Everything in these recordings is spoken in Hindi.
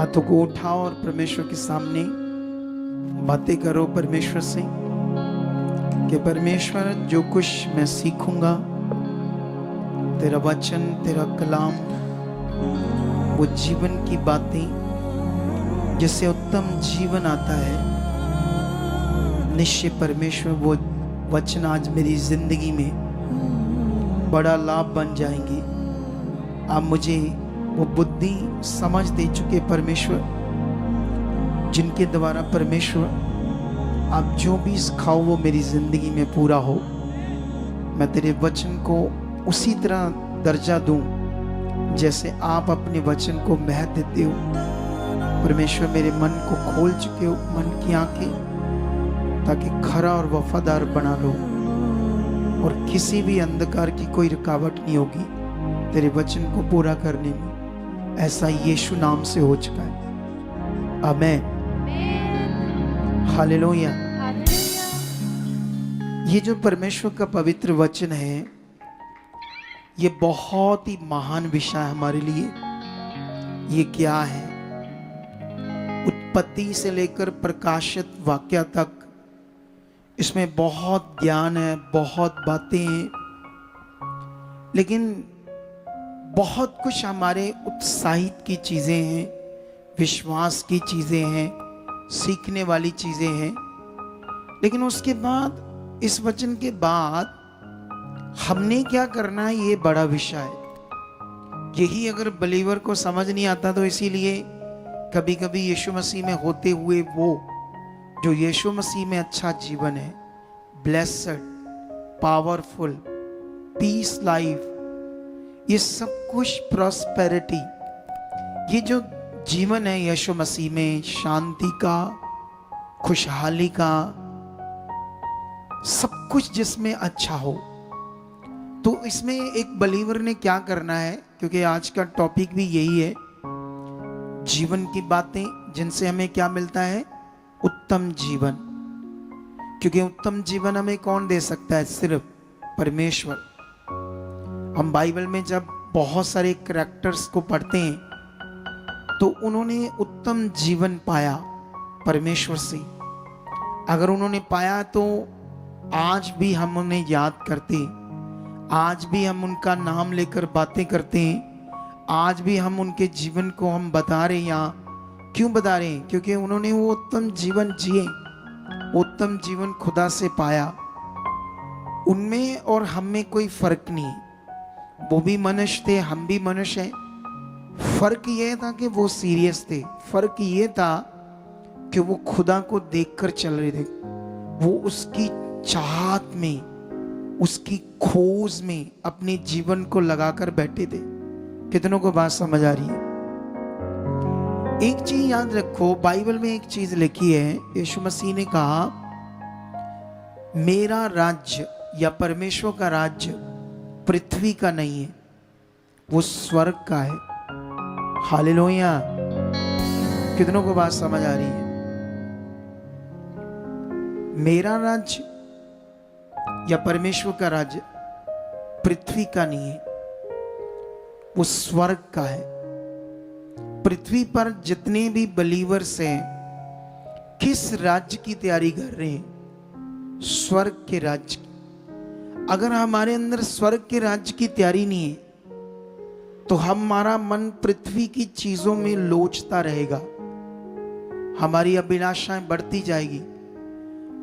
हाथों को उठाओ और परमेश्वर के सामने बातें करो परमेश्वर से कि परमेश्वर जो कुछ मैं सीखूंगा, तेरा वचन, तेरा कलाम, वो जीवन की बातें जिससे उत्तम जीवन आता है, निश्चय परमेश्वर वो वचन आज मेरी जिंदगी में बड़ा लाभ बन जाएंगे। आप मुझे वो बुद्धि समझ दे चुके परमेश्वर, जिनके द्वारा परमेश्वर आप जो भी सिखाओ वो मेरी जिंदगी में पूरा हो। मैं तेरे वचन को उसी तरह दर्जा दूं जैसे आप अपने वचन को महत्व देते हो। परमेश्वर मेरे मन को खोल चुके हो, मन की आंखें, ताकि खरा और वफादार बना लो और किसी भी अंधकार की कोई रुकावट नहीं होगी तेरे वचन को पूरा करने में। ऐसा यीशु नाम से हो चुका है। आमीन, हालेलुया। ये जो परमेश्वर का पवित्र वचन है, ये बहुत ही महान विषय है हमारे लिए। ये क्या है? उत्पत्ति से लेकर प्रकाशित वाक्य तक इसमें बहुत ज्ञान है, बहुत बातें हैं, लेकिन बहुत कुछ हमारे उत्साहित की चीज़ें हैं, विश्वास की चीज़ें हैं, सीखने वाली चीज़ें हैं। लेकिन उसके बाद, इस वचन के बाद हमने क्या करना है, ये बड़ा विषय है। यही अगर बिलीवर को समझ नहीं आता तो इसीलिए कभी कभी यीशु मसीह में होते हुए वो जो यीशु मसीह में अच्छा जीवन है, ब्लेस्ड, पावरफुल, पीस लाइफ, ये सब कुछ प्रॉस्पेरिटी, ये जो जीवन है यीशु मसीह में, शांति का, खुशहाली का, सब कुछ जिसमें अच्छा हो, तो इसमें एक बलीवर ने क्या करना है? क्योंकि आज का टॉपिक भी यही है, जीवन की बातें जिनसे हमें क्या मिलता है? उत्तम जीवन। क्योंकि उत्तम जीवन हमें कौन दे सकता है? सिर्फ परमेश्वर। हम बाइबल में जब बहुत सारे कैरेक्टर्स को पढ़ते हैं तो उन्होंने उत्तम जीवन पाया परमेश्वर से। अगर उन्होंने पाया तो आज भी हम उन्हें याद करते हैं, आज भी हम उनका नाम लेकर बातें करते हैं, आज भी हम उनके जीवन को हम बता रहे हैं। यहाँ क्यों बता रहे हैं? क्योंकि उन्होंने वो उत्तम जीवन जिए, उत्तम जीवन खुदा से पाया। उनमें और हम में कोई फर्क नहीं। वो भी मनुष्य थे, हम भी मनुष्य हैं। फर्क ये था कि वो सीरियस थे, फर्क ये था कि वो खुदा को देखकर चल रहे थे। वो उसकी चाहत में, उसकी खोज में अपने जीवन को लगाकर बैठे थे। कितनों को बात समझ आ रही है? एक चीज याद रखो, बाइबल में एक चीज लिखी है, यीशु मसीह ने कहा मेरा राज्य या परमेश्वर का राज्य पृथ्वी का नहीं है, वो स्वर्ग का है। हालेलुया। कितनों को बात समझ आ रही है? मेरा राज्य या परमेश्वर का राज्य पृथ्वी का नहीं है, वो स्वर्ग का है। पृथ्वी पर जितने भी बिलीवर्स हैं, किस राज्य की तैयारी कर रहे हैं? स्वर्ग के राज्य की। अगर हमारे अंदर स्वर्ग के राज्य की तैयारी नहीं है तो हमारा मन पृथ्वी की चीजों में लोचता रहेगा, हमारी अभिलाषाएं बढ़ती जाएगी।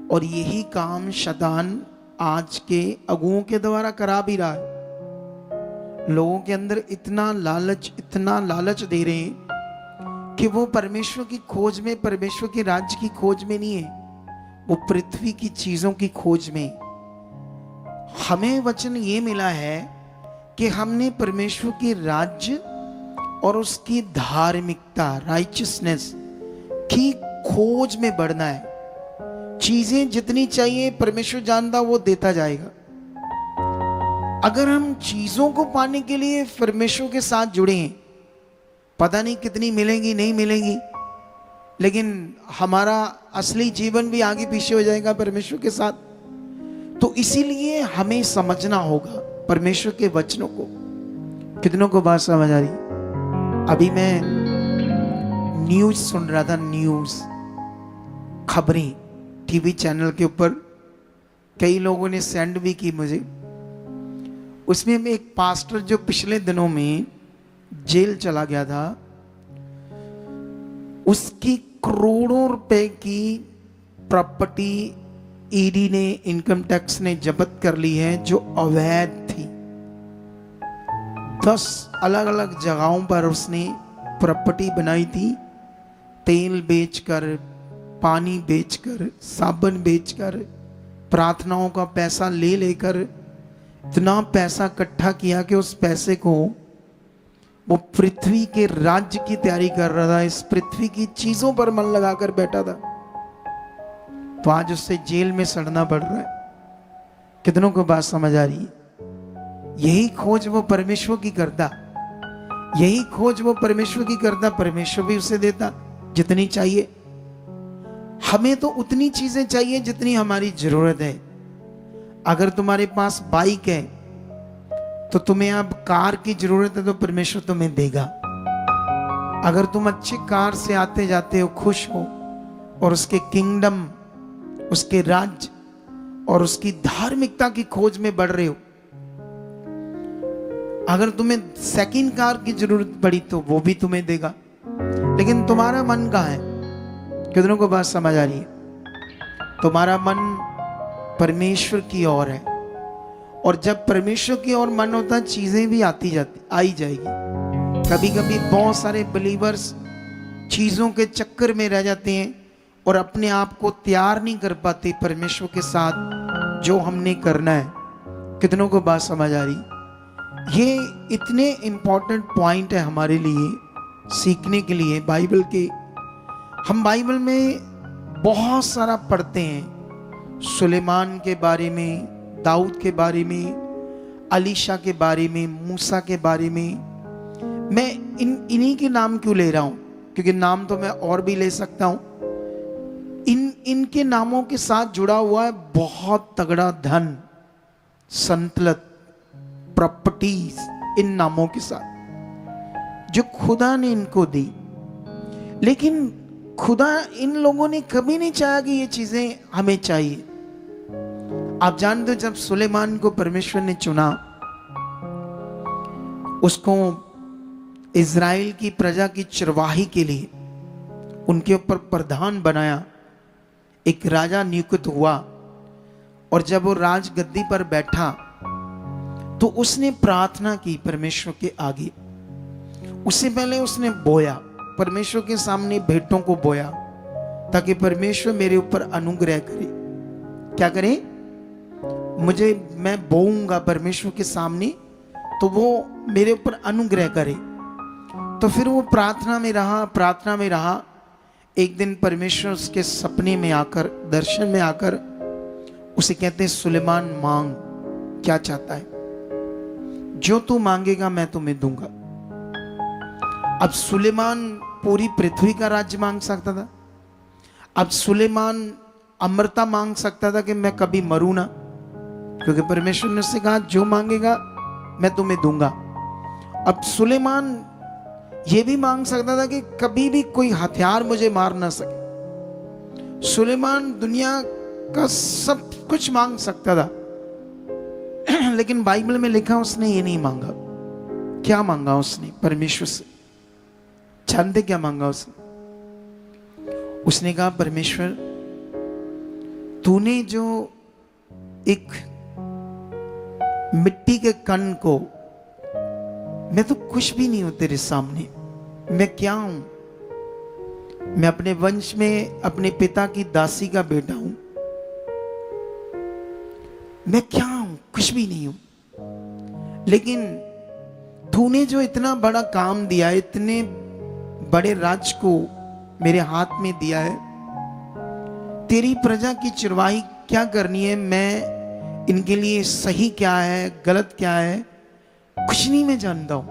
और यही काम शैतान आज के अगुओं के द्वारा करा भी रहा है। लोगों के अंदर इतना लालच दे रहे हैं कि वो परमेश्वर की खोज में, परमेश्वर के राज्य की खोज में नहीं है, वो पृथ्वी की चीजों की खोज में। हमें वचन ये मिला है कि हमने परमेश्वर के राज्य और उसकी धार्मिकता, राइचियसनेस की खोज में बढ़ना है। चीजें जितनी चाहिए परमेश्वर जानता वो देता जाएगा। अगर हम चीजों को पाने के लिए परमेश्वर के साथ जुड़े हैं, पता नहीं कितनी मिलेंगी, नहीं मिलेंगी, लेकिन हमारा असली जीवन भी आगे पीछे हो जाएगा परमेश्वर के साथ। तो इसीलिए हमें समझना होगा परमेश्वर के वचनों को। कितनों को बात समझ आ रही? अभी मैं न्यूज सुन रहा था, न्यूज, खबरें टीवी चैनल के ऊपर, कई लोगों ने सेंड भी की मुझे। उसमें में एक पास्टर जो पिछले दिनों में जेल चला गया था, उसकी करोड़ों रुपए की प्रॉपर्टी ईडी ने, इनकम टैक्स ने जब्त कर ली है, जो अवैध थी। 10 अलग अलग जगहों पर उसने प्रॉपर्टी बनाई थी, तेल बेचकर, पानी बेचकर, साबुन बेचकर, प्रार्थनाओं का पैसा ले लेकर इतना पैसा इकट्ठा किया कि उस पैसे को वो पृथ्वी के राज्य की तैयारी कर रहा था, इस पृथ्वी की चीजों पर मन लगाकर बैठा था। तो आज उससे जेल में सड़ना पड़ रहा है। कितनों को बात समझ आ रही है? यही खोज वो परमेश्वर की करता, यही खोज वो परमेश्वर की करता, परमेश्वर भी उसे देता जितनी चाहिए। हमें तो उतनी चीजें चाहिए जितनी हमारी जरूरत है। अगर तुम्हारे पास बाइक है तो तुम्हें अब कार की जरूरत है, तो परमेश्वर तुम्हें देगा। अगर तुम अच्छी कार से आते जाते हो, खुश हो, और उसके किंगडम, उसके राज्य और उसकी धार्मिकता की खोज में बढ़ रहे हो, अगर तुम्हें सेकंड कार की जरूरत पड़ी तो वो भी तुम्हें देगा। लेकिन तुम्हारा मन कहाँ है? कितनों को बात समझ आ रही है? तुम्हारा मन परमेश्वर की ओर है, और जब परमेश्वर की ओर मन होता, चीजें भी आई जाएगी। कभी कभी बहुत सारे बिलीवर्स चीजों के चक्कर में रह जाते हैं और अपने आप को तैयार नहीं कर पाते परमेश्वर के साथ जो हमने करना है। कितनों को बात समझ आ रही? ये इतने इंपॉर्टेंट पॉइंट है हमारे लिए सीखने के लिए बाइबल के। हम बाइबल में बहुत सारा पढ़ते हैं, सुलेमान के बारे में, दाऊद के बारे में, अलीशा के बारे में, मूसा के बारे में। मैं इन्हीं के नाम क्यों ले रहा हूं? क्योंकि नाम तो मैं और भी ले सकता हूं। इनके नामों के साथ जुड़ा हुआ है बहुत तगड़ा धन, संतलत, प्रॉपर्टीज, इन नामों के साथ जो खुदा ने इनको दी। लेकिन खुदा, इन लोगों ने कभी नहीं चाहा कि ये चीजें हमें चाहिए। आप जानते हो, जब सुलेमान को परमेश्वर ने चुना, उसको इज़राइल की प्रजा की चरवाही के लिए उनके ऊपर प्रधान बनाया, एक राजा नियुक्त हुआ, और जब वो राज गद्दी पर बैठा तो उसने प्रार्थना की परमेश्वर के आगे। उससे पहले उसने बोया, परमेश्वर के सामने भेंटों को बोया, ताकि परमेश्वर मेरे ऊपर अनुग्रह करे। क्या करे? मैं बोऊंगा परमेश्वर के सामने, तो वो मेरे ऊपर अनुग्रह करे। तो फिर वो प्रार्थना में रहा। एक दिन परमेश्वर उसके सपने में आकर, दर्शन में आकर उसे कहते हैं, सुलेमान मांग, क्या चाहता है? जो तू मांगेगा मैं तुम्हें दूंगा। अब सुलेमान पूरी पृथ्वी का राज्य मांग सकता था। अब सुलेमान अमरता मांग सकता था कि मैं कभी मरूं ना, क्योंकि परमेश्वर ने उससे कहा जो मांगेगा मैं तुम्हें दूंगा। अब सुलेमान ये भी मांग सकता था कि कभी भी कोई हथियार मुझे मार ना सके। सुलेमान दुनिया का सब कुछ मांग सकता था, लेकिन बाइबल में लिखा उसने ये नहीं मांगा। क्या मांगा उसने परमेश्वर से? जानते क्या मांगा उसने? उसने कहा, परमेश्वर, तूने जो एक मिट्टी के कण को, मैं तो कुछ भी नहीं हूं तेरे सामने, मैं क्या हूं? मैं अपने वंश में अपने पिता की दासी का बेटा हूं। मैं क्या हूं? कुछ भी नहीं हूं। लेकिन तूने जो इतना बड़ा काम दिया, इतने बड़े राज को मेरे हाथ में दिया है, तेरी प्रजा की चरवाही क्या करनी है, मैं इनके लिए सही क्या है, गलत क्या है, कुछ नहीं मैं जानता हूं।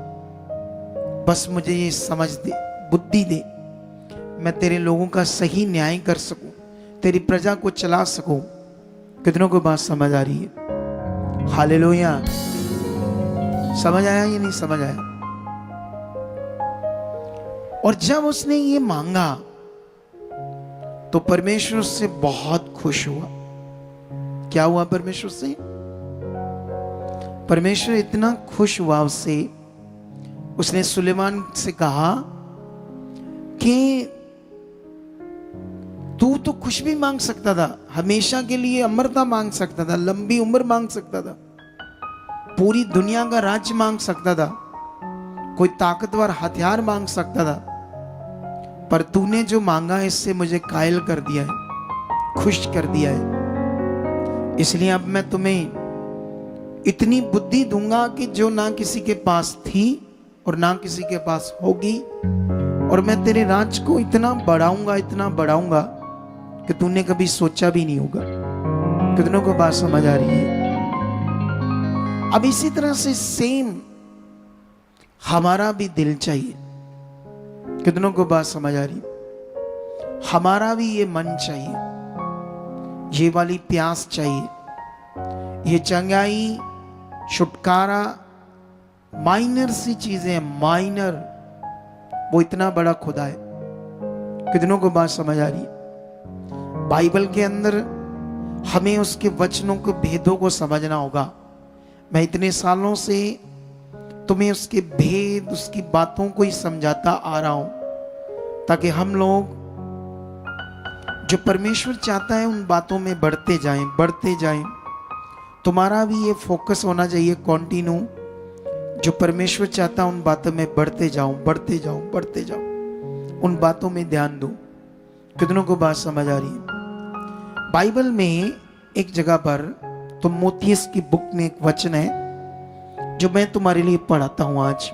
बस मुझे ये समझ दे, बुद्धि दे, मैं तेरे लोगों का सही न्याय कर सकूं, तेरी प्रजा को चला सकूं। कितनों को बात समझ आ रही है? हालेलुया। समझ आया या नहीं समझ आया? और जब उसने ये मांगा तो परमेश्वर उससे बहुत खुश हुआ। क्या हुआ परमेश्वर से? परमेश्वर इतना खुश हुआ उससे, उसने सुलेमान से कहा कि तू तो कुछ भी मांग सकता था, हमेशा के लिए अमरता मांग सकता था, लंबी उम्र मांग सकता था, पूरी दुनिया का राज्य मांग सकता था, कोई ताकतवर हथियार मांग सकता था, पर तूने जो मांगा इससे मुझे कायल कर दिया है, खुश कर दिया है। इसलिए अब मैं तुम्हें इतनी बुद्धि दूंगा कि जो ना किसी के पास थी और ना किसी के पास होगी, और मैं तेरे राज को इतना बढ़ाऊंगा कि तूने कभी सोचा भी नहीं होगा। कितनों को बात समझ आ रही है? अब इसी तरह से सेम हमारा भी दिल चाहिए। कितनों को बात समझ आ रही? हमारा भी ये मन चाहिए, ये वाली प्यास चाहिए, ये चंगाई, छुटकारा, माइनर सी चीजें, माइनर, वो इतना बड़ा खुदा है। कितनों को बात समझ आ रही? बाइबल के अंदर हमें उसके वचनों के भेदों को समझना होगा। मैं इतने सालों से तुम्हें उसके भेद, उसकी बातों को ही समझाता आ रहा हूं, ताकि हम लोग जो परमेश्वर चाहता है उन बातों में बढ़ते जाएं। तुम्हारा भी ये फोकस होना चाहिए कॉन्टिन्यू, जो परमेश्वर चाहता है उन बातों में बढ़ते जाओ, उन बातों में ध्यान दो। कितनों को बात समझ आ रही है? बाइबल में एक जगह पर, तो मोतीस की बुक में एक वचन है जो मैं तुम्हारे लिए पढ़ाता हूं आज,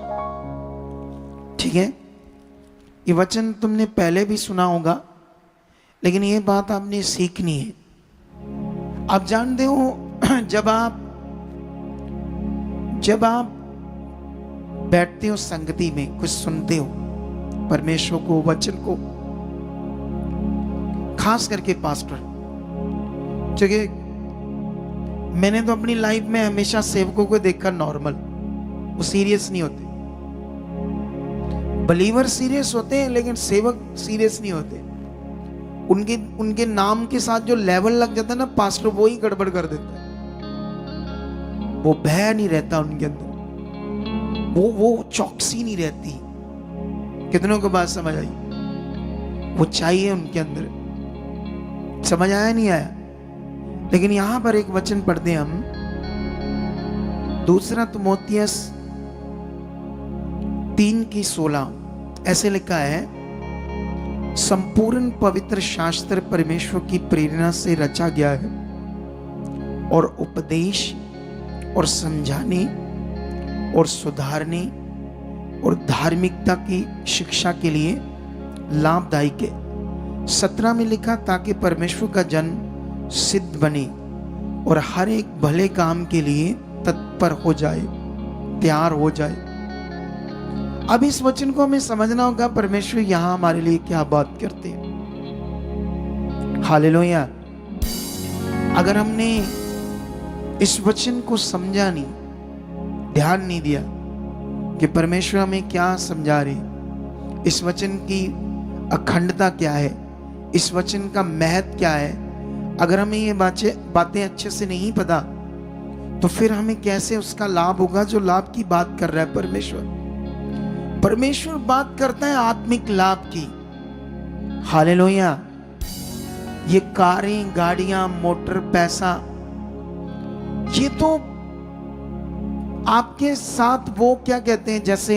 ठीक है? ये वचन तुमने पहले भी सुना होगा, लेकिन ये बात आपने सीखनी है। आप जानते हो, जब आप बैठते हो संगति में, कुछ सुनते हो परमेश्वर को, वचन को, खास करके पास्टर, क्योंकि मैंने तो अपनी लाइफ में हमेशा सेवकों को देखा नॉर्मल, वो सीरियस नहीं होते। बलीवर सीरियस होते हैं लेकिन सेवक सीरियस नहीं होते। उनके नाम के साथ जो लेवल लग जाता है ना, पास्टर वो ही गड़बड़ कर देता है। वो भय नहीं रहता उनके अंदर, वो चौकसी नहीं रहती। कितनों को बात समझ आई? वो चाहिए उनके अंदर। समझ आया नहीं आया? लेकिन यहां पर एक वचन पढ़ते हैं हम, दूसरा तिमोथियस 3:16। ऐसे लिखा है, संपूर्ण पवित्र शास्त्र परमेश्वर की प्रेरणा से रचा गया है और उपदेश और समझाने और सुधारने और धार्मिकता की शिक्षा के लिए लाभदायक है। 17 में लिखा, ताकि परमेश्वर का जन सिद्ध बने और हर एक भले काम के लिए तत्पर हो जाए, तैयार हो जाए। अब इस वचन को हमें समझना होगा, परमेश्वर यहां हमारे लिए क्या बात करते हैं। हालेलुया। अगर हमने इस वचन को समझा नहीं, ध्यान नहीं दिया कि परमेश्वर हमें क्या समझा रहे, इस वचन की अखंडता क्या है, इस वचन का महत्व क्या है, अगर हमें ये बातें अच्छे से नहीं पता, तो फिर हमें कैसे उसका लाभ होगा जो लाभ की बात कर रहा है परमेश्वर बात करता है आत्मिक लाभ की। हालेलुया। ये कारें, गाड़ियां, मोटर, पैसा, ये तो आपके साथ वो क्या कहते हैं, जैसे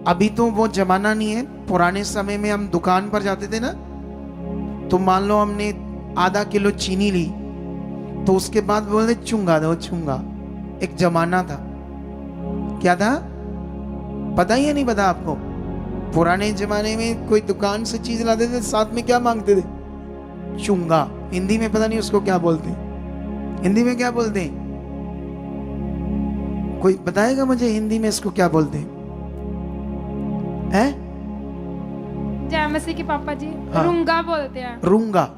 अभी तो वो जमाना नहीं है, पुराने समय में हम दुकान पर जाते थे ना, तो मान लो हमने आधा किलो चीनी ली, तो उसके बाद बोलते चुंगा दो, चुंगा। एक जमाना था, क्या था पता ही है? नहीं पता आपको? पुराने जमाने में कोई दुकान से चीज लाते थे, साथ में क्या मांगते थे? चुंगा। हिंदी में पता नहीं उसको क्या बोलते हैं। हिंदी में क्या बोलते हैं? कोई बताएगा मुझे हिंदी में इसको क्या बोलते हैं? जय मसीह की पापा जी। हाँ। रूंगा बोलते हैं। रूंगा।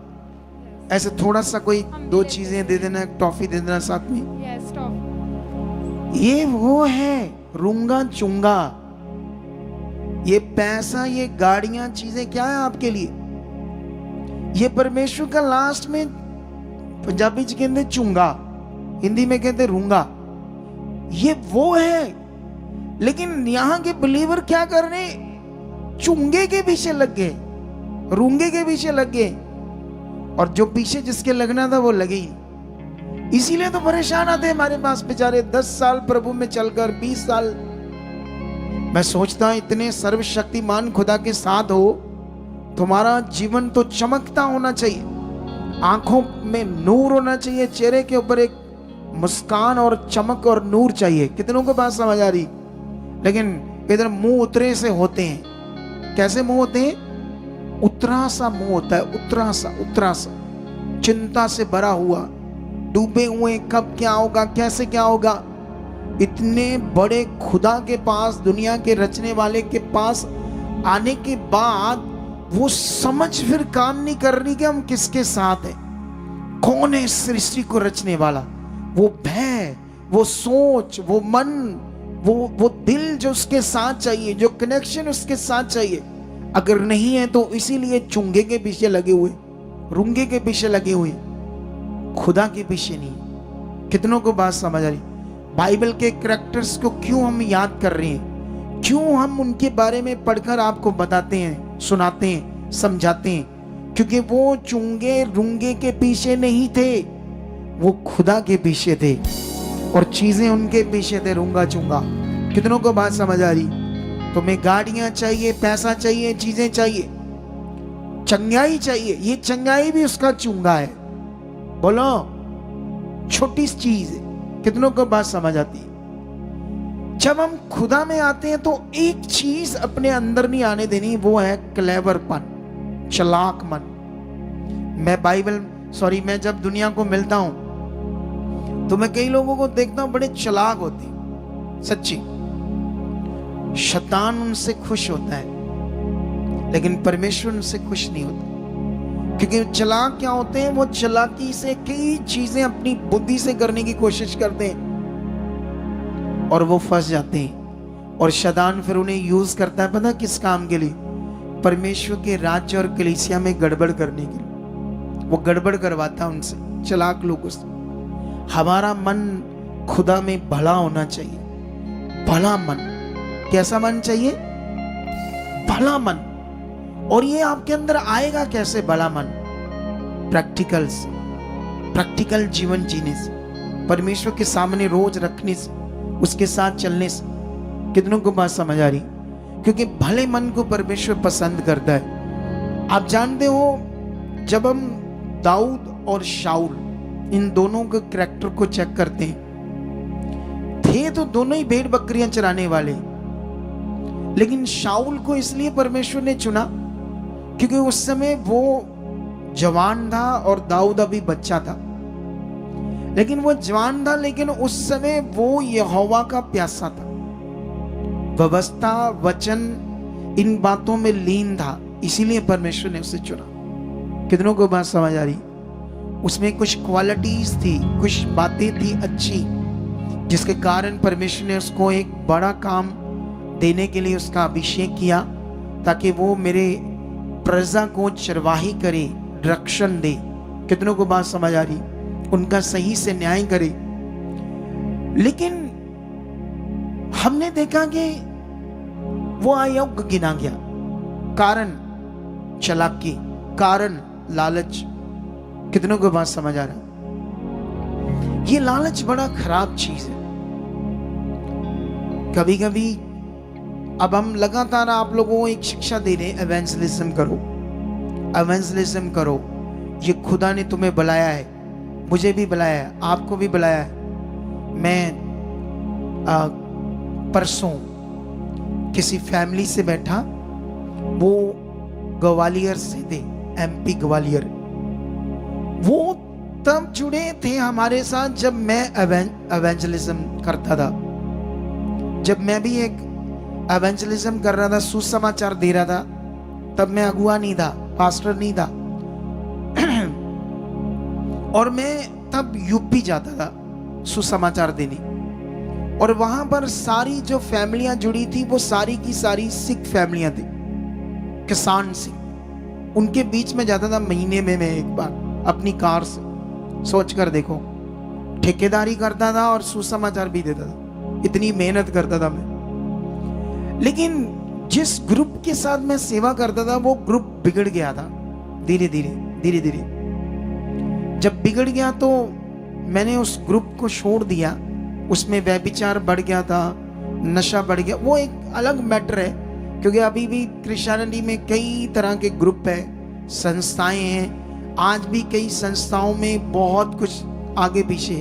ऐसे थोड़ा सा कोई दो चीजें दे देना, टॉफी दे देना साथ में। Yes, toffee. ये वो है रूंगा चुंगा। ये पैसा, ये गाड़ियां, चीजें क्या है आपके लिए? ये परमेश्वर का लास्ट में, पंजाबी च कहते चूंगा, हिंदी में कहते रूंगा, ये वो है। लेकिन यहां के बिलीवर क्या कर रहे? चुंगे के पीछे लग गए, रूंगे के पीछे लग गए, और जो पीछे जिसके लगना था वो लगे ही। इसीलिए तो परेशान आते हमारे पास बेचारे, 10 साल प्रभु में चलकर, 20 साल। मैं सोचता हूं इतने सर्वशक्तिमान खुदा के साथ हो, तुम्हारा जीवन तो चमकता होना चाहिए, आंखों में नूर होना चाहिए, चेहरे के ऊपर एक मुस्कान और चमक और नूर चाहिए। कितनों को बात समझ आ रही? लेकिन इधर मुंह उतरे से होते हैं। कैसे मुंह होते हैं? उतरा सा मुंह होता है, उतरा सा, चिंता से भरा हुआ, डूबे हुए, कब क्या होगा, कैसे क्या होगा। इतने बड़े खुदा के पास, दुनिया के रचने वाले के पास आने के बाद वो समझ फिर काम नहीं कर रही कि हम किसके साथ हैं। कौन है इस सृष्टि को रचने वाला? वो भय, वो सोच, वो मन, वो दिल जो उसके साथ चाहिए, जो कनेक्शन उसके साथ चाहिए। अगर नहीं है तो इसीलिए चुंगे के पीछे लगे हुए, रूंगे के पीछे लगे हुए, खुदा के पीछे नहीं। कितनों को बात समझ आ रही? बाइबल के कैरेक्टर्स को क्यों हम याद कर रहे हैं? क्यों हम उनके बारे में पढ़कर आपको बताते हैं, सुनाते हैं, समझाते हैं? क्योंकि वो चुंगे रूंगे के पीछे नहीं थे, वो खुदा के पीछे थे, और चीजें उनके पीछे थे, रूंगा चुंगा। कितनों को बात समझ आ रही? तुम्हें गाड़ियां चाहिए, पैसा चाहिए, चीजें चाहिए, चंगाई चाहिए। ये चंगाई भी उसका चुंगा है। बोलो, छोटी चीज है। कितनों को बात समझ आती है? जब हम खुदा में आते हैं तो एक चीज अपने अंदर नहीं आने देनी, वो है क्लेवरपन, चालाक मन। मैं जब दुनिया को मिलता हूं तो मैं कई लोगों को देखता हूं बड़े चालाक होते हैं, सच्ची। शैतान उनसे खुश होता है, लेकिन परमेश्वर उनसे खुश नहीं होता। क्योंकि चालाक क्या होते हैं? वो चालाकी से कई चीजें अपनी बुद्धि से करने की कोशिश करते हैं और वो फंस जाते हैं, और शैतान फिर उन्हें यूज करता है, पता किस काम के लिए? परमेश्वर के राज्य और कलीसिया में गड़बड़ करने के लिए। वो गड़बड़ करवाता है उनसे, चालाक लोगों से। हमारा मन खुदा में भला होना चाहिए, भला मन। कैसा मन चाहिए? भला मन। और ये आपके अंदर आएगा कैसे भला मन? प्रैक्टिकल जीवन जीने से, परमेश्वर के सामने रोज रखने से, उसके साथ चलने से। कितनों को बात समझ आ रही? क्योंकि भले मन को परमेश्वर पसंद करता है। आप जानते हो, जब हम दाऊद और शाऊल, इन दोनों के कैरेक्टर को चेक करते हैं, थे तो दोनों ही भेड़ बकरियां चराने वाले, लेकिन शाऊल को इसलिए परमेश्वर ने चुना क्योंकि उस समय वो जवान था और दाऊद अभी बच्चा था। लेकिन वो जवान था, लेकिन उस समय वो यहोवा का प्यासा था, व्यवस्था, वचन, इन बातों में लीन था, इसीलिए परमेश्वर ने उसे चुना। कितनों को बात समझ आ रही? उसमें कुछ क्वालिटीज थी, कुछ बातें थी अच्छी, जिसके कारण परमेश्वर ने उसको एक बड़ा काम देने के लिए उसका अभिषेक किया, ताकि वो मेरे प्रजा को चरवाही करे, रक्षण दे। कितनों को बात समझ आ रही? उनका सही से न्याय करे। लेकिन हमने देखा कि वो अयोग्य गिना गया। कारण चालाकी, कारण लालच। कितनों को बात समझ आ रहा? ये लालच बड़ा खराब चीज है। कभी कभी अब हम लगातार आप लोगों को एक शिक्षा दे रहे हैं, एवेंजलिज्म करो, एवेंजलिज्म करो। ये खुदा ने तुम्हें बुलाया है, मुझे भी बुलाया है, आपको भी बुलाया है। मैं परसों किसी फैमिली से बैठा, वो ग्वालियर से थे, एमपी ग्वालियर। वो तब जुड़े थे हमारे साथ जब मैं एवेंजलिज्म करता था, जब मैं भी एक एवेंजलिज्म कर रहा था, सुसमाचार दे रहा था। तब मैं अगुआ नहीं था, पास्टर नहीं था, और मैं तब यूपी जाता था सुसमाचार देने। और वहां पर सारी जो फैमिलियां जुड़ी थी वो सारी की सारी सिख फैमिलियां थी, किसान सिख। उनके बीच में जाता था महीने में मैं एक बार अपनी कार से। सोच कर देखो, ठेकेदारी करता था और सुसमाचार भी देता था, इतनी मेहनत करता था मैं। लेकिन जिस ग्रुप के साथ मैं सेवा करता था वो ग्रुप बिगड़ गया था धीरे धीरे। जब बिगड़ गया तो मैंने उस ग्रुप को छोड़ दिया। उसमें व्यभिचार बढ़ गया था, नशा बढ़ गया, वो एक अलग मैटर है। क्योंकि अभी भी क्रिश्चियनिटी में कई तरह के ग्रुप है, संस्थाएं हैं। आज भी कई संस्थाओं में बहुत कुछ आगे पीछे,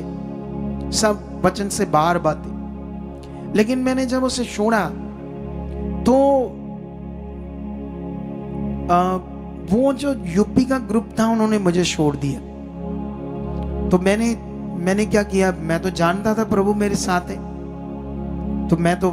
सब वचन से बाहर बातें। लेकिन मैंने जब उसे छोड़ा तो वो जो यूपी का ग्रुप था उन्होंने मुझे छोड़ दिया। तो मैंने क्या किया, मैं तो जानता था प्रभु मेरे साथ है, तो मैं तो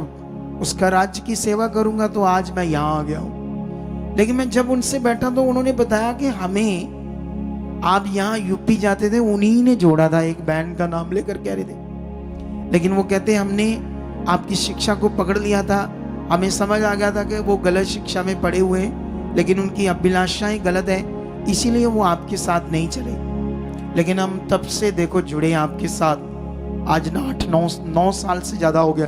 उसका राज्य की सेवा करूंगा। तो आज मैं यहाँ आ गया हूं। लेकिन मैं जब उनसे बैठा तो उन्होंने बताया कि हमें, आप यहाँ यूपी जाते थे, उन्हीं ने जोड़ा था, एक बैंड का नाम लेकर कह रहे थे। लेकिन वो कहते हमने आपकी शिक्षा को पकड़ लिया था, हमें समझ आ गया था कि वो गलत शिक्षा में पड़े हुए हैं, लेकिन उनकी अभिलाषाएं गलत है, इसीलिए वो आपके साथ नहीं चले। लेकिन हम तब से देखो जुड़े आपके साथ, आज ना 8-9 साल से ज्यादा हो गया,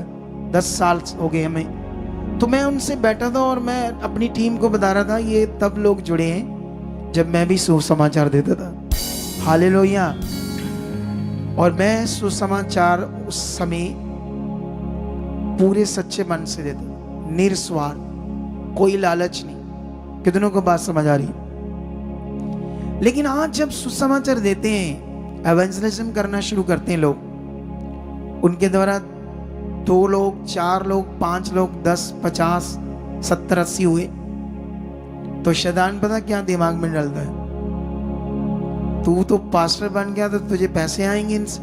10 साल हो गए हमें। तो मैं उनसे बैठा था और मैं अपनी टीम को बता रहा था, ये तब लोग जुड़े हैं जब मैं भी सुसमाचार देता था। हालेलुया। और मैं सुसमाचार उस समय पूरे सच्चे मन से देता, निस्वार्थ, कोई लालच नहीं। कितनों को बात समझ आ रही है? लेकिन आज जब सुसमाचार देते हैं, एवेंजलिज्म करना शुरू करते हैं लोग, उनके द्वारा 2 लोग, 4 लोग, 5 लोग, 10, 50, 70, 80 हुए, तो शैतान पता क्या दिमाग में डालता है, तू तो पास्टर बन गया तो तुझे पैसे आएंगे इनसे।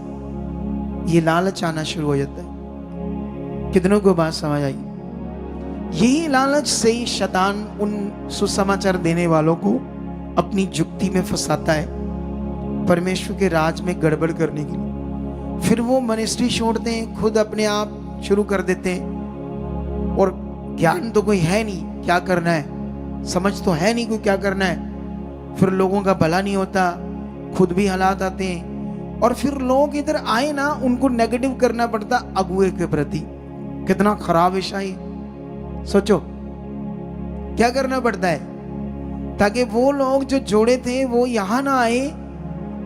ये लालच आना शुरू हो जाता है। कितनों को बात समझ आई? यही लालच से ही शैतान उन सुसमाचार देने वालों को अपनी जुक्ति में फंसाता है, परमेश्वर के राज में गड़बड़ करने के लिए। फिर वो मिनिस्ट्री छोड़ते हैं, खुद अपने आप शुरू कर देते हैं, और ज्ञान तो कोई है नहीं, क्या करना है, समझ तो है नहीं कोई क्या करना है। फिर लोगों का भला नहीं होता, खुद भी हालात आते हैं, और फिर लोग इधर आए ना, उनको नेगेटिव करना पड़ता अगुए के प्रति। कितना खराब विषय है, सोचो क्या करना पड़ता है, ताकि वो लोग जो जोड़े थे वो यहां ना आए।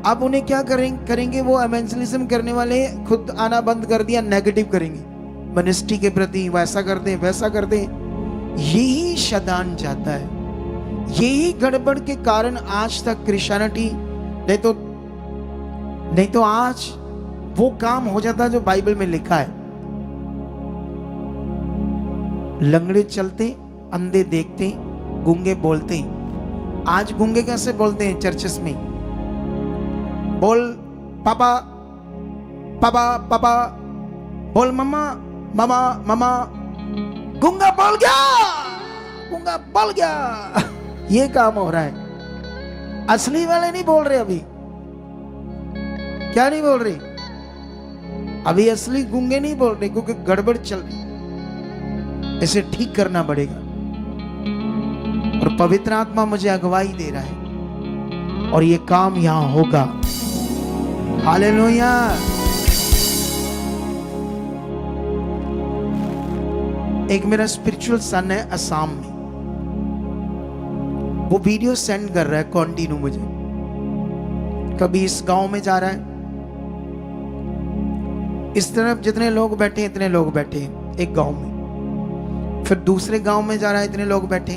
अब उन्हें क्या करेंगे वो एवेंजलिज्म करने वाले खुद आना बंद कर दिया, नेगेटिव करेंगे मिनिस्ट्री के प्रति, वैसा करते हैं वैसा करते हैं। यही शैतान चाहता है। यही गड़बड़ के कारण आज तक क्रिश्चियनिटी, नहीं तो आज वो काम हो जाता जो बाइबल में लिखा है। लंगड़े चलते, अंधे देखते, गूंगे बोलते। आज गूंगे कैसे बोलते हैं चर्चेस में? बोल पापा पापा पापा, बोल मम्मा मम्मा मम्मा। गूंगा बोल गया, गूंगा बोल गया। ये काम हो रहा है। असली वाले नहीं बोल रहे अभी। क्या नहीं बोल रहे अभी? असली गूंगे नहीं बोल रहे, क्योंकि गड़बड़ चल रही। इसे ठीक करना पड़ेगा, और पवित्र आत्मा मुझे अगुवाई दे रहा है, और ये काम यहां होगा। हालेलुया। एक मेरा स्पिरिचुअल सन है असम में, वो वीडियो सेंड कर रहा है कंटिन्यू मुझे। कभी इस गांव में जा रहा है, इस तरफ जितने लोग बैठे इतने लोग बैठे एक गांव में, फिर दूसरे गांव में जा रहा है, इतने लोग बैठे।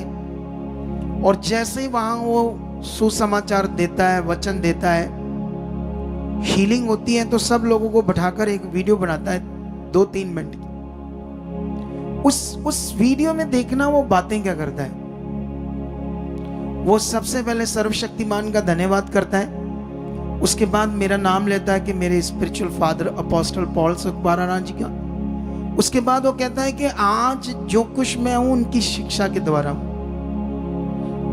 और जैसे ही वहां वो सुसमाचार देता है, वचन देता है, हीलिंग होती है, तो सब लोगों को बैठाकर एक वीडियो बनाता है 2-3 मिनट की। उस वीडियो में देखना वो बातें क्या करता है। वो सबसे पहले सर्वशक्तिमान का धन्यवाद करता है, उसके बाद मेरा नाम लेता है कि मेरे स्पिरिचुअल फादर अपोस्टल पॉल सुखबाराना जी का। उसके बाद वो कहता है कि आज जो कुछ मैं हूं उनकी शिक्षा के द्वारा,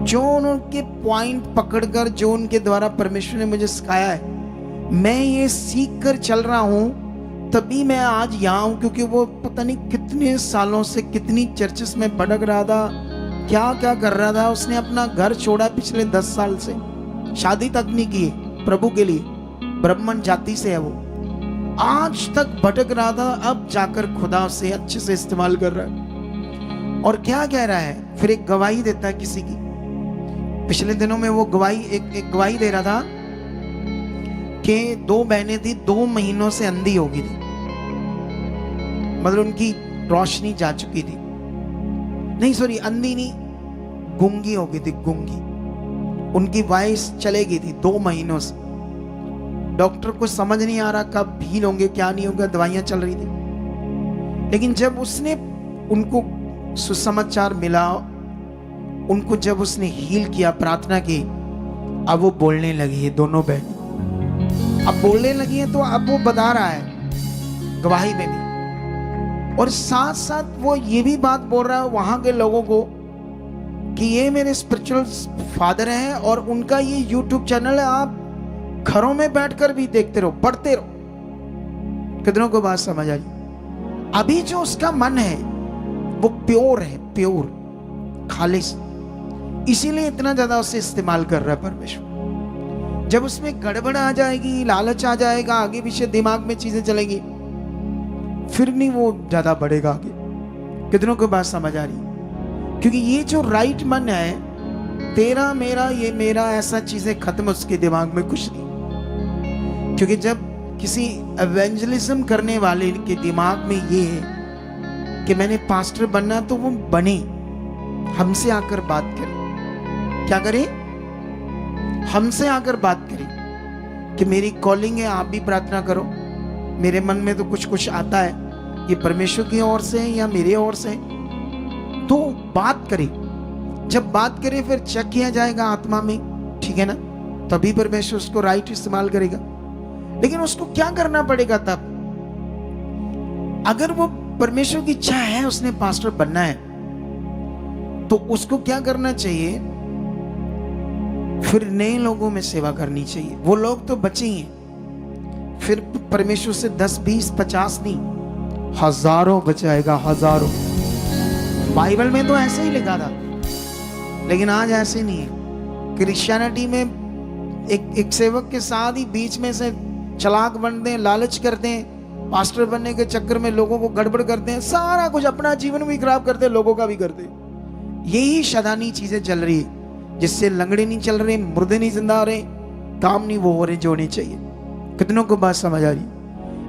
जो उनके पॉइंट पकड़कर, जो उनके द्वारा परमेश्वर ने मुझे सिखाया है, मैं ये सीख कर चल रहा हूं, तभी मैं आज यहाँ हूँ, क्योंकि वो पता नहीं कितने सालों से कितनी चर्चेस में भटक रहा था, क्या क्या कर रहा था। उसने अपना घर छोड़ा पिछले 10 साल से, शादी तक नहीं की प्रभु के लिए, ब्राह्मण जाति से है वो, आज तक भटक रहा था। अब जाकर खुदा से अच्छे से इस्तेमाल कर रहा है। और क्या कह रहा है, फिर एक गवाही देता है किसी की। पिछले दिनों में वो गवाही एक गवाही दे रहा था कि 2 बहनें थी, 2 महीनों से अंधी हो गई थी, मतलब उनकी रोशनी जा चुकी थी, नहीं सॉरी अंधी नहीं, गूंगी हो गई थी, गूंगी, उनकी वॉइस चले गई थी 2 महीनों से। डॉक्टर को समझ नहीं आ रहा कब हील होंगे क्या नहीं होगा, दवाइयां चल रही थी। लेकिन जब उसने उनको सुसमाचार मिला, उनको जब उसने हील किया, प्रार्थना की, अब वो बोलने लगी है, दोनों बहनें अब बोलने लगी है। तो अब वो बता रहा है गवाही में भी, और साथ साथ वो ये भी बात बोल रहा है वहां के लोगों को कि ये मेरे स्पिरिचुअल फादर हैं और उनका ये यूट्यूब चैनल है, आप घरों में बैठकर भी देखते रहो, पढ़ते रहो। कितनों को बात समझ आई? अभी जो उसका मन है वो प्योर है, प्योर, खालिस, इसीलिए इतना ज्यादा उसे इस्तेमाल कर रहा है परमेश्वर। जब उसमें गड़बड़ आ जाएगी, लालच आ जाएगा, आगे पीछे दिमाग में चीजें चलेंगी, फिर नहीं वो ज्यादा बढ़ेगा आगे। कितनों को बात समझ आ रही? क्योंकि ये जो राइट मन है, तेरा मेरा ये मेरा, ऐसा चीजें खत्म उसके दिमाग में कुछ नहीं। क्योंकि जब किसी एवेंजलिज्म करने वाले के दिमाग में ये है कि मैंने पास्टर बनना, तो वो बने, हमसे आकर बात करे, क्या करे, हमसे आकर बात करें कि मेरी कॉलिंग है, आप भी प्रार्थना करो, मेरे मन में तो कुछ कुछ आता है, ये परमेश्वर की ओर से है या मेरे ओर से, तो बात करें। जब बात करें फिर चेक किया जाएगा आत्मा में, ठीक है ना, तभी परमेश्वर उसको राइट इस्तेमाल करेगा। लेकिन उसको क्या करना पड़ेगा तब? अगर वो परमेश्वर की इच्छा है, उसने पास्टर बनना है, तो उसको क्या करना चाहिए? फिर नए लोगों में सेवा करनी चाहिए। वो लोग तो बचे ही हैं, फिर परमेश्वर से 10, 20, 50 नहीं, हजारों बचाएगा, हजारों। बाइबल में तो ऐसे ही लिखा था, लेकिन आज ऐसे नहीं है। क्रिश्चियनिटी में एक सेवक के साथ ही बीच में से चालाक बनते हैं, लालच करते हैं, पास्टर बनने के चक्कर में लोगों को गड़बड़ करते हैं, सारा कुछ, अपना जीवन भी खराब करते हैं, लोगों का भी करते हैं। यही शैतानी चीजें चल रही है, जिससे लंगड़े नहीं चल रहे, मुर्दे नहीं जिंदा हो रहे, काम नहीं वो हो रहे जो होने चाहिए। कितनों को बात समझ आ रही?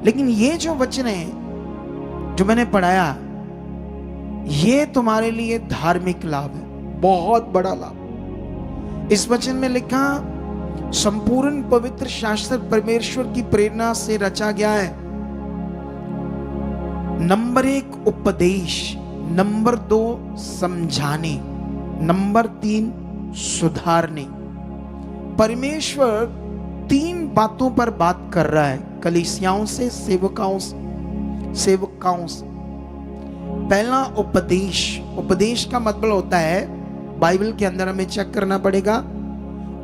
लेकिन ये जो वचन है जो मैंने पढ़ाया, ये तुम्हारे लिए धार्मिक लाभ है, बहुत बड़ा लाभ। इस वचन में लिखा, संपूर्ण पवित्र शास्त्र परमेश्वर की प्रेरणा से रचा गया है। नंबर 1 उपदेश, नंबर 2 समझाने, नंबर 3 सुधारने। परमेश्वर 3 बातों पर बात कर रहा है, कलीसियाओं से, सेवकाओं से। पहला उपदेश। उपदेश का मतलब होता है, बाइबल के अंदर हमें चेक करना पड़ेगा,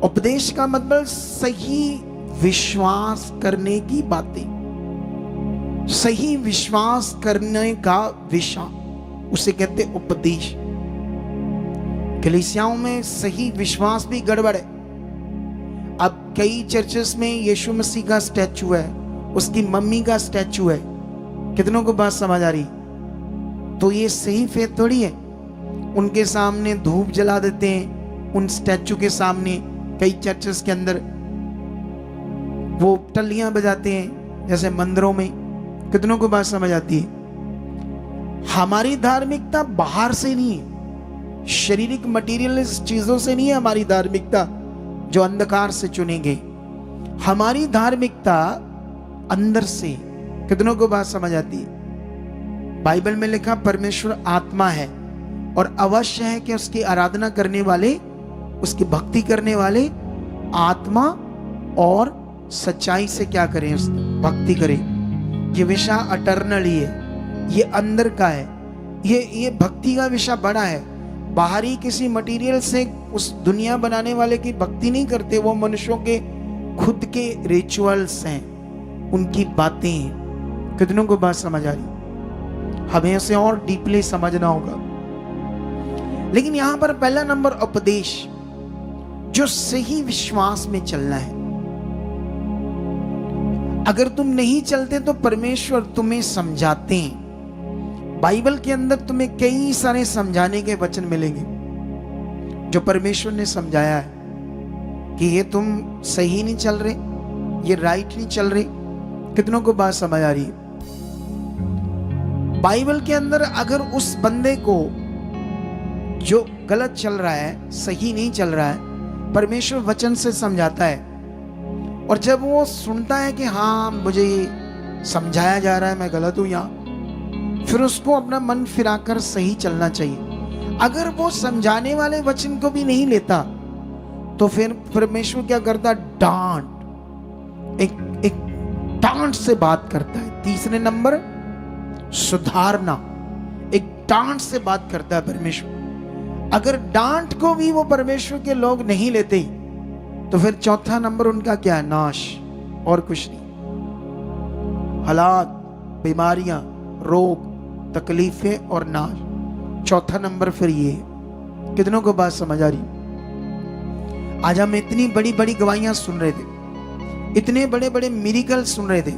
उपदेश का मतलब सही विश्वास करने की बातें, सही विश्वास करने का विषय, उसे कहते उपदेश। कलीसियाओं में सही विश्वास भी गड़बड़ है। अब कई चर्चेस में यीशु मसीह का स्टैचू है, उसकी मम्मी का स्टैचू है। कितनों को बात समझ आ रही? तो ये सही फेथ थोड़ी है। उनके सामने धूप जला देते हैं, उन स्टैचू के सामने। कई चर्चेस के अंदर वो टल्लियां बजाते हैं जैसे मंदिरों में। कितनों को बात समझ आती है? हमारी धार्मिकता बाहर से नहीं है, शारीरिक मटीरियलिस्ट चीजों से नहीं है हमारी धार्मिकता जो अंधकार से चुनेंगे। हमारी धार्मिकता अंदर से। कितनों को बात समझ आती है? बाइबल में लिखा परमेश्वर आत्मा है और अवश्य है कि उसकी आराधना करने वाले, उसकी भक्ति करने वाले आत्मा और सच्चाई से क्या करें? उसकी भक्ति करें। ये विषय अटर्नली है, ये अंदर का है। ये भक्ति का विषय बड़ा है। बाहरी किसी मटेरियल से उस दुनिया बनाने वाले की भक्ति नहीं करते। वो मनुष्यों के खुद के रिचुअल्स हैं, उनकी बातें, कितनों को बात समझ आ रही? हमें इसे और डीपली समझना होगा। लेकिन यहां पर पहला नंबर उपदेश, जो सही विश्वास में चलना है। अगर तुम नहीं चलते तो परमेश्वर तुम्हें समझाते हैं। बाइबल के अंदर तुम्हें कई सारे समझाने के वचन मिलेंगे जो परमेश्वर ने समझाया है कि ये तुम सही नहीं चल रहे, ये राइट नहीं चल रहे। कितनों को बात समझ आ रही है? बाइबल के अंदर अगर उस बंदे को जो गलत चल रहा है, सही नहीं चल रहा है, परमेश्वर वचन से समझाता है, और जब वो सुनता है कि हाँ मुझे समझाया जा रहा है, मैं गलत हूं यहाँ, फिर उसको अपना मन फिराकर सही चलना चाहिए। अगर वो समझाने वाले वचन को भी नहीं लेता तो फिर परमेश्वर क्या करता? डांट, एक डांट से बात करता है। तीसरे नंबर सुधारना, एक डांट से बात करता है परमेश्वर। अगर डांट को भी वो परमेश्वर के लोग नहीं लेते तो फिर चौथा नंबर उनका क्या है? नाश, और कुछ नहीं। हालात, बीमारियां, रोग, तकलीफें और नाश। चौथा नंबर फिर ये। कितनों को बात समझ आ रही? आज हम इतनी बड़ी बड़ी गवाहियां सुन रहे थे, इतने बड़े बड़े मिरेकल सुन रहे थे।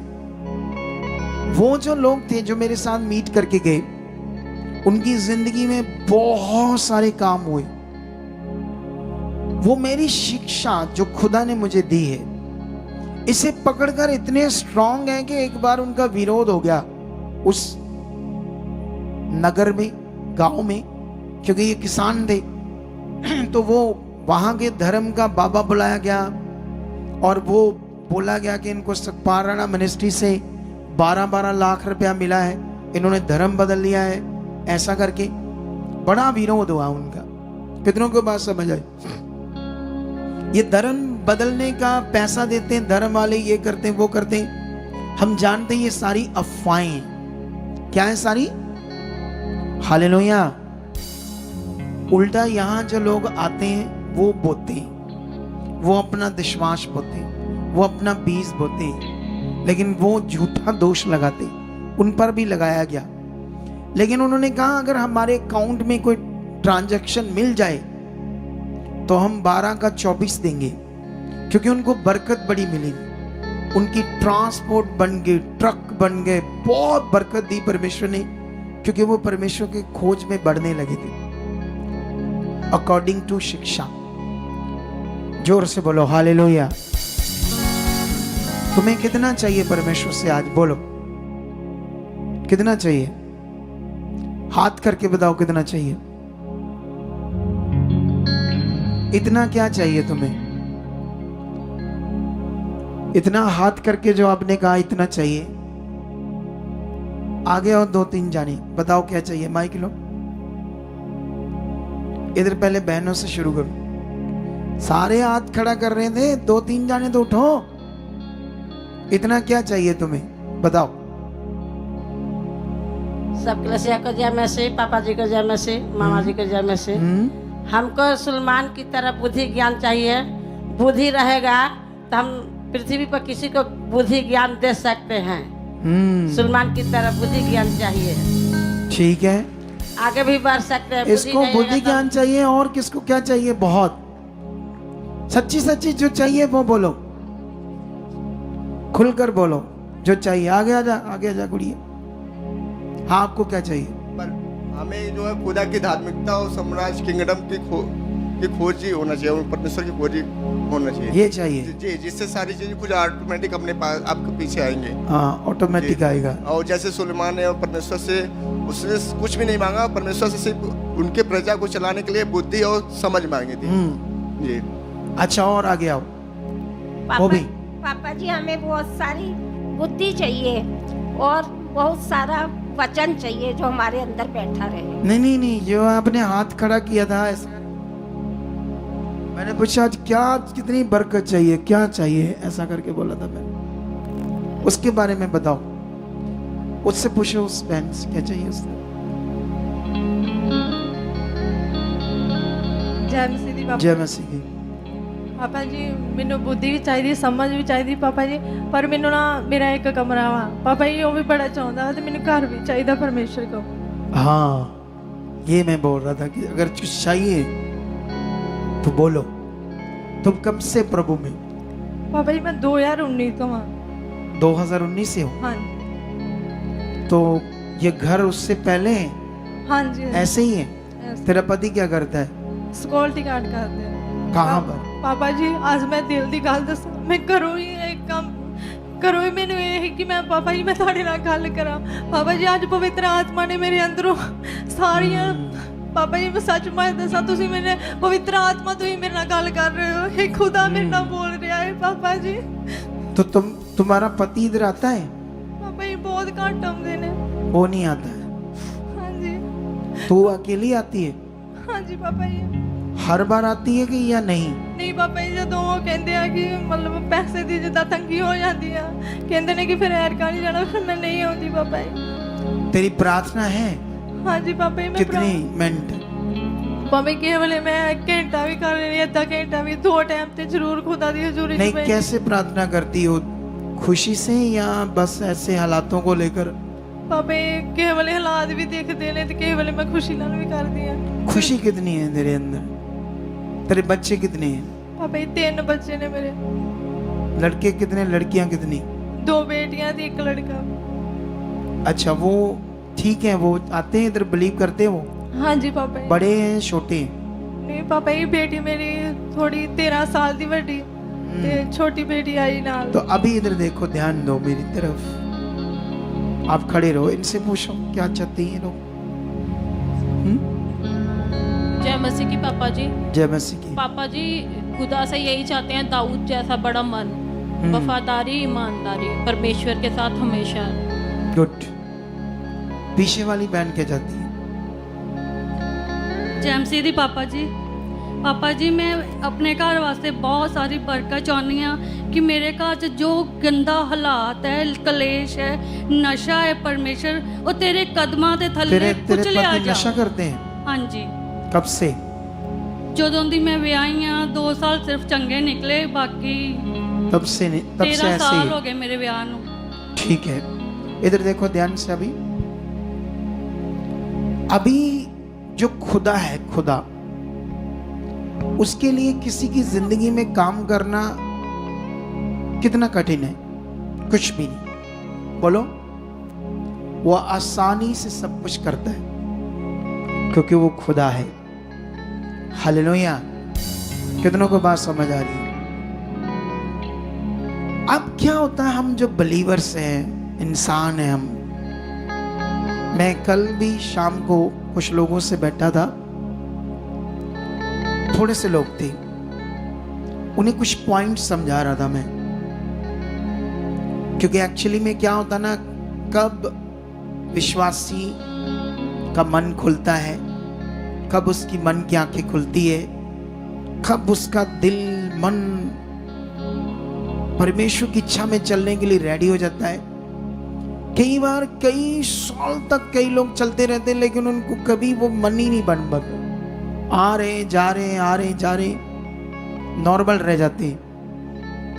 वो जो लोग थे जो मेरे साथ मीट करके गए, उनकी जिंदगी में बहुत सारे काम हुए। वो मेरी शिक्षा जो खुदा ने मुझे दी है, इसे पकड़कर इतने स्ट्रांग है कि एक बार उनका विरोध हो गया उस नगर में, गांव में, क्योंकि ये किसान थे। तो वो वहां के धर्म का बाबा बुलाया गया और वो बोला गया कि इनको सकपाराना मिनिस्ट्री से 12-12 लाख रुपया मिला है, इन्होंने धर्म बदल लिया है, ऐसा करके बड़ा विरोध हुआ उनका। कितनों को बात समझ आई? ये धर्म बदलने का पैसा देते हैं, धर्म वाले ये करते हैं, वो करते हैं। हम जानते हैं ये सारी अफवाहें। क्या है सारी? हालेलुया। उल्टा यहां जो लोग आते हैं वो बोते हैं, वो अपना विश्वास बोते हैं, वो अपना बीज बोते हैं, लेकिन वो झूठा दोष लगाते, उन पर भी लगाया गया। लेकिन उन्होंने कहा अगर हमारे अकाउंट में कोई ट्रांजैक्शन मिल जाए तो हम 12 का 24 देंगे, क्योंकि उनको बरकत बड़ी मिली। उनकी ट्रांसपोर्ट बन गई, ट्रक बन गए, बहुत बरकत दी परमेश्वर ने, क्योंकि वो परमेश्वर के खोज में बढ़ने लगे थे अकॉर्डिंग टू शिक्षा। जोर से बोलो हालेलुया। तुम्हें कितना चाहिए परमेश्वर से आज? बोलो कितना चाहिए? हाथ करके बताओ कितना चाहिए? इतना क्या चाहिए तुम्हें? इतना हाथ करके जो आपने कहा इतना चाहिए, आगे और 2-3 जाने बताओ क्या चाहिए? माइक लो, इधर पहले बहनों से शुरू करो। सारे हाथ खड़ा कर रहे थे, 2-3 जाने तो उठो। इतना क्या चाहिए तुम्हें? बताओ। सब कलसिया को जय मसीह, पापा जी को जय मसीह, मामा जी को जय मसीह। हमको सुलेमान की तरह बुद्धि ज्ञान चाहिए। बुद्धि रहेगा तो हम पृथ्वी पर किसी को बुद्धि ज्ञान दे सकते हैं। सुलेमान की तरह बुद्धि ज्ञान चाहिए। ठीक है, आगे भी बढ़ सकते हैं। इसको बुद्धि ज्ञान चाहिए। और किसको क्या चाहिए? बहुत सच्ची सच्ची जो चाहिए वो बोलो, खुलकर बोलो जो चाहिए। आगे आजा, आगे आजा गुड़िया। हाँ, आपको क्या चाहिए? पर हमें जो है खुदा की धार्मिकता और साम्राज्य किंगडम की खोज ही होना चाहिए, परमेश्वर की खोज ही होना चाहिए। ये चाहिए जी, जिससे सारी चीजें कुछ ऑटोमेटिक अपने पास आपके पीछे आएंगे। हाँ, ऑटोमेटिक आएगा। और जैसे सुलेमान ने परमेश्वर से उसने कुछ भी नहीं मांगा, परमेश्वर से सिर्फ उनके प्रजा को चलाने के लिए बुद्धि और समझ मांगी थी। जी अच्छा, और आगे आओ। वो भी पापा जी, हमें बहुत सारी बुद्धि चाहिए और बहुत सारा वचन चाहिए जो हमारे अंदर बैठा रहे। नहीं, जो आपने हाथ खड़ा किया था ऐसा, मैंने पूछा आज क्या, कितनी बरकत चाहिए, क्या चाहिए, ऐसा करके बोला था मैंने। उसके बारे में बताओ, उससे पूछो, उस बहन से क्या चाहिए उसने। जय मसीह दी पापा। जय मसीह की। ਪਾਪਾ ਜੀ ਮੈਨੂੰ ਬੁੱਧੀ ਵੀ ਚਾਹੀਦੀ, ਸਮਝ ਵੀ ਚਾਹੀਦੀ ਪਾਪਾ ਜੀ, ਪਰ ਮੈਨੂੰ ਨਾ ਮੇਰਾ ਇੱਕ ਕਮਰਾ ਵਾ ਪਾਪਾ ਜੀ, ਉਹ ਵੀ ਬੜਾ ਚਾਹੁੰਦਾ ਤੇ ਮੈਨੂੰ ਘਰ ਵੀ ਚਾਹੀਦਾ परमेश्वर को। हाँ, ये मैं बोल रहा था कि अगर कुछ चाहिए तो बोलो। तुम कब से प्रभु में? पापा जी मैं 2019 तो हाँ। 2019 से हो? हाँ जी। तो ये घर उससे पहले है? हाँ जी। ऐसे ही है? ऐसे। तेरा पति क्या करता है? सिक्योरिटी गार्ड करते हैं। कहाँ पर? पापा जी आज मैं दिल की गल दस, मैं घरों ही एक काम घरों ही मैंने ये है कि मैं पापा जी मैं थोड़े नाल गल करा। पापा जी आज पवित्र आत्मा ने मेरे अंदरों सारियां पापा जी मैं सच में दसा, तुसी मेरे पवित्र आत्मा तुसी मेरे नाल गल कर रहे हो, हे खुदा मेरे नाल बोल रहा है पापा जी। तो तुम्हारा पति इधर आता है? पापा जी बहुत घट आते ने। वो नहीं आता है? हाँ जी। तू अकेली आती है? हाँ जी पापा जी। हर बार आती है कि या नहीं? नहीं पापा जी जो वो कहते हैं कि मतलब पैसे की जिदा तंगी हो जाती है, कहते ने कि फिर एरका नहीं जाना, फिर मैं नहीं आती पापा जी। तेरी प्रार्थना है? हाँ जी पापा जी। मैं कितनी मिनट? पापा जी केवल मैं घंटा भी कर रही, आधा घंटा भी, 2 टाइम ते जरूर खुदा दी हजूरी नहीं, में। कैसे प्रार्थना करती हो? खुशी से या बस ऐसे हालातों को लेकर? पापा जी केवल हालात भी देखते ने तो केवल मैं खुशी नाल भी कर दी है। खुशी कितनी है तेरे अंदर? तेरे बच्चे कितने हैं? पापा जी 3 बच्चे ने मेरे। लड़के कितने, लड़कियां कितनी? 2 बेटियां थी 1 लड़का। अच्छा, वो ठीक है, वो आते हैं इधर, बिलीव करते हो? हाँ जी पापा जी। बड़े हैं छोटे हैं? नहीं पापा जी बेटी मेरी थोड़ी 13 साल दी बड़ी ते छोटी बेटी आई नाल। तो अभी इधर देखो, ध्यान दो मेरी तरफ। आप खड़े रहो, इनसे पूछो क्या चाहते हैं लोग। जय मसीह की पापा जी। जय मसीह की। पापा जी खुदा से यही चाहते हैं, दाऊद जैसा बड़ा मन, वफादारी, ईमानदारी, परमेश्वर के साथ हमेशा। गुड। पीछे वाली बहन क्या चाहती है? जय मसीह दी पापा जी। पापा जी मैं अपने घर वास्ते बहुत सारी बरकत चाहनी हाँ कि मेरे घर च जो गंदा हालात है, कलेश है, नशा है, परमेश्वर वो तेरे कदमां दे थल्ले तेरे कुचलिया पति नशा जा। करते हैं? हाँ जी। कब से? जदों दी मैं विआही हाँ 2 साल सिर्फ चंगे निकले, बाकी तब से नहीं, तब से 13 ऐसे साल ही? हो गए मेरे विआह नूं। ठीक है, इधर देखो ध्यान से। अभी जो खुदा है, खुदा, उसके लिए किसी की जिंदगी में काम करना कितना कठिन है? कुछ भी नहीं। बोलो, वो आसानी से सब कुछ करता है क्योंकि वो खुदा है। हालेलुया। कितनों को बात समझ आ रही है? अब क्या होता है, हम जो बिलीवर्स हैं, इंसान हैं हम। मैं कल भी शाम को कुछ लोगों से बैठा था, थोड़े से लोग थे, उन्हें कुछ पॉइंट समझा रहा था मैं। क्योंकि एक्चुअली में क्या होता ना, कब विश्वासी का मन खुलता है, कब उसकी मन की आंखें खुलती है, कब उसका दिल मन परमेश्वर की इच्छा में चलने के लिए रेडी हो जाता है। कई बार कई साल तक कई लोग चलते रहते हैं, लेकिन उनको कभी वो मन ही नहीं बन पाता। आ रहे जा रहे, आ रहे जा रहे, नॉर्मल रह जाते हैं।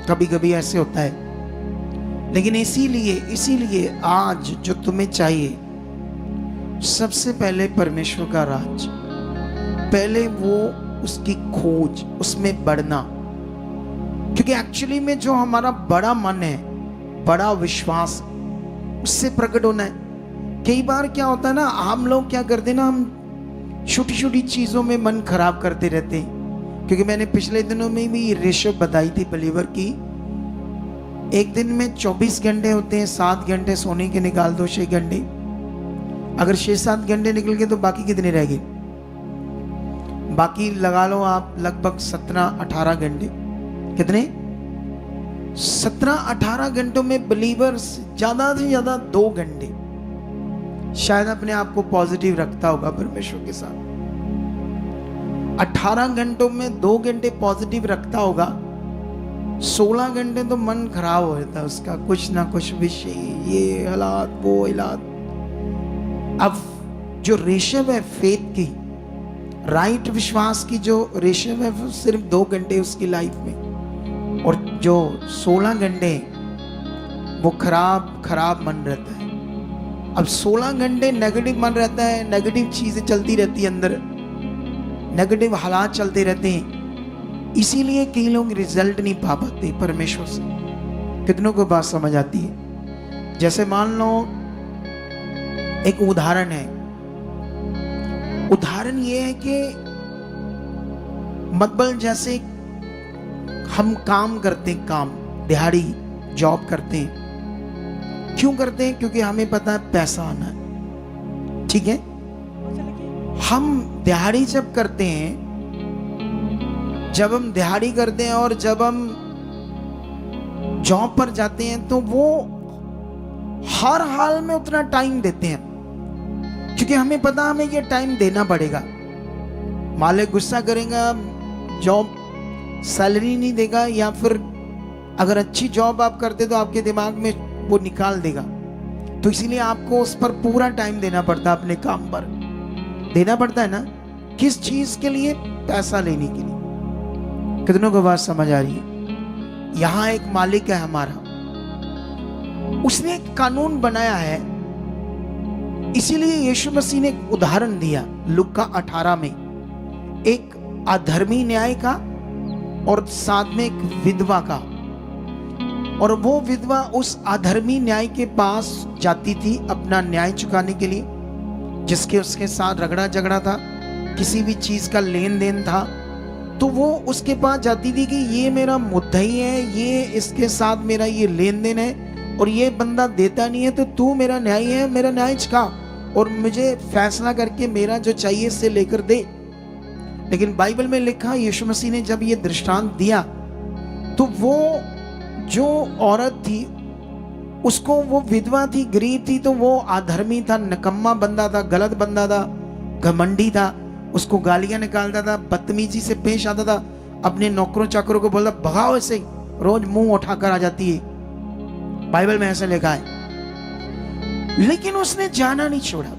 कभी कभी ऐसे होता है। लेकिन इसीलिए आज जो तुम्हें चाहिए, सबसे पहले परमेश्वर का राज, पहले वो उसकी खोज, उसमें बढ़ना। क्योंकि एक्चुअली में जो हमारा बड़ा मन है, बड़ा विश्वास, उससे प्रकट होना है। कई बार क्या होता है ना, हम लोग क्या करते हैं ना, हम छोटी छोटी चीजों में मन खराब करते रहते हैं। क्योंकि मैंने पिछले दिनों में भी रेशो बताई थी बिलीवर की। एक दिन में 24 घंटे होते हैं, 7 घंटे सोने के निकाल दो, 6 घंटे। अगर 6-7 घंटे निकल गए तो बाकी कितने रह गए? बाकी लगा लो आप लगभग 17-18 घंटे। कितने? 17-18 घंटों में बिलीवर्स ज्यादा से ज्यादा 2 घंटे शायद अपने आप को पॉजिटिव रखता होगा परमेश्वर के साथ। 18 घंटों में 2 घंटे पॉजिटिव रखता होगा, 16 घंटे तो मन खराब हो जाता है उसका, कुछ ना कुछ विषय, ये हालात, वो हालात। अब जो रेशव है फेथ की, राइट विश्वास की जो रेशियो है वो सिर्फ 2 घंटे उसकी लाइफ में, और जो 16 घंटे वो खराब मन रहता है। अब 16 घंटे नेगेटिव मन रहता है, नेगेटिव चीजें चलती रहती है अंदर, नेगेटिव हालात चलते रहते हैं, इसीलिए कई लोग रिजल्ट नहीं पा पाते परमेश्वर से। कितनों को बात समझ आती है? जैसे मान लो एक उदाहरण है, उदाहरण ये है कि मतलब जैसे हम काम करते हैं, काम दिहाड़ी जॉब करते हैं, क्यों करते हैं? क्योंकि हमें पता है पैसा आना है, ठीक है। हम दिहाड़ी जब करते हैं, जब हम दिहाड़ी करते हैं और जब हम जॉब पर जाते हैं तो वो हर हाल में उतना टाइम देते हैं, क्योंकि हमें पता हमें ये टाइम देना पड़ेगा। मालिक गुस्सा करेगा, जॉब सैलरी नहीं देगा, या फिर अगर अच्छी जॉब आप करते तो आपके दिमाग में वो निकाल देगा। तो इसीलिए आपको उस पर पूरा टाइम देना पड़ता है, अपने काम पर देना पड़ता है ना। किस चीज के लिए? पैसा लेने के लिए। कितनों को बात समझ आ रही है? यहां एक मालिक है हमारा, उसने एक कानून बनाया है, इसीलिए यीशु मसीह ने एक उदाहरण दिया लुका 18 में, एक अधर्मी न्याय का और साथ में एक विधवा का। और वो विधवा उस अधर्मी न्याय के पास जाती थी अपना न्याय चुकाने के लिए, जिसके उसके साथ रगड़ा झगड़ा था, किसी भी चीज का लेन देन था, तो वो उसके पास जाती थी कि ये मेरा मुद्दई है, ये इसके साथ मेरा ये लेन देन है, और ये बंदा देता नहीं है, तो तू मेरा न्याय है, मेरा न्याय चुका और मुझे फैसला करके मेरा जो चाहिए से लेकर दे। लेकिन बाइबल में लिखा, यीशु मसीह ने जब ये दृष्टांत दिया तो वो जो औरत थी, उसको, वो विधवा थी, गरीब थी, तो वो अधर्मी था, नकम्मा बंदा था, गलत बंदा था, घमंडी था, उसको गालियां निकालता था, बदतमीजी से पेश आता था, अपने नौकरों चाकरों को बोलता भगाओ ऐसे, रोज मुंह उठाकर आ जाती है, बाइबल में ऐसा लिखा है। लेकिन उसने जाना नहीं छोड़ा,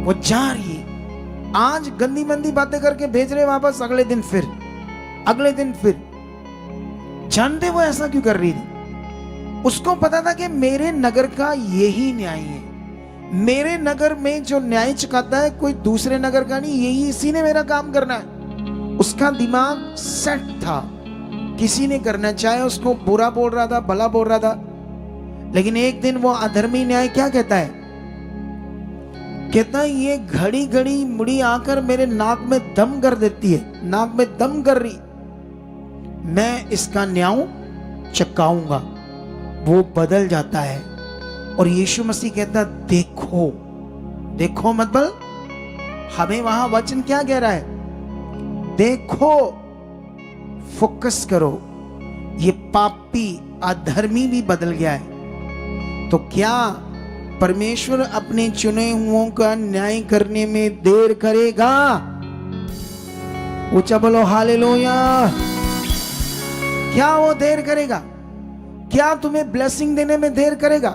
वो जा रही है, आज गंदी मंदी बातें करके भेज रहे वापस, अगले दिन फिर। जानते वो ऐसा क्यों कर रही थी? उसको पता था कि मेरे नगर का यही न्याय है, मेरे नगर में जो न्याय चुकाता है कोई दूसरे नगर का नहीं, यही इसी ने मेरा काम करना है। उसका दिमाग सेट था, किसी ने करना चाहे उसको बुरा बोल रहा था, भला बोल रहा था। लेकिन एक दिन वो अधर्मी न्याय क्या कहता है? कहता है ये घड़ी घड़ी मुड़ी आकर मेरे नाक में दम कर देती है, नाक में दम कर रही, मैं इसका न्याय चुकाऊंगा। वो बदल जाता है और यीशु मसीह कहता देखो, देखो मतलब हमें वहां वचन क्या कह रहा है? देखो, फोकस करो, ये पापी अधर्मी भी बदल गया है। तो क्या परमेश्वर अपने चुने हुओं का न्याय करने में देर करेगा? ऊंचा बोलो हालेलुया। क्या वो देर करेगा? क्या तुम्हें ब्लेसिंग देने में देर करेगा?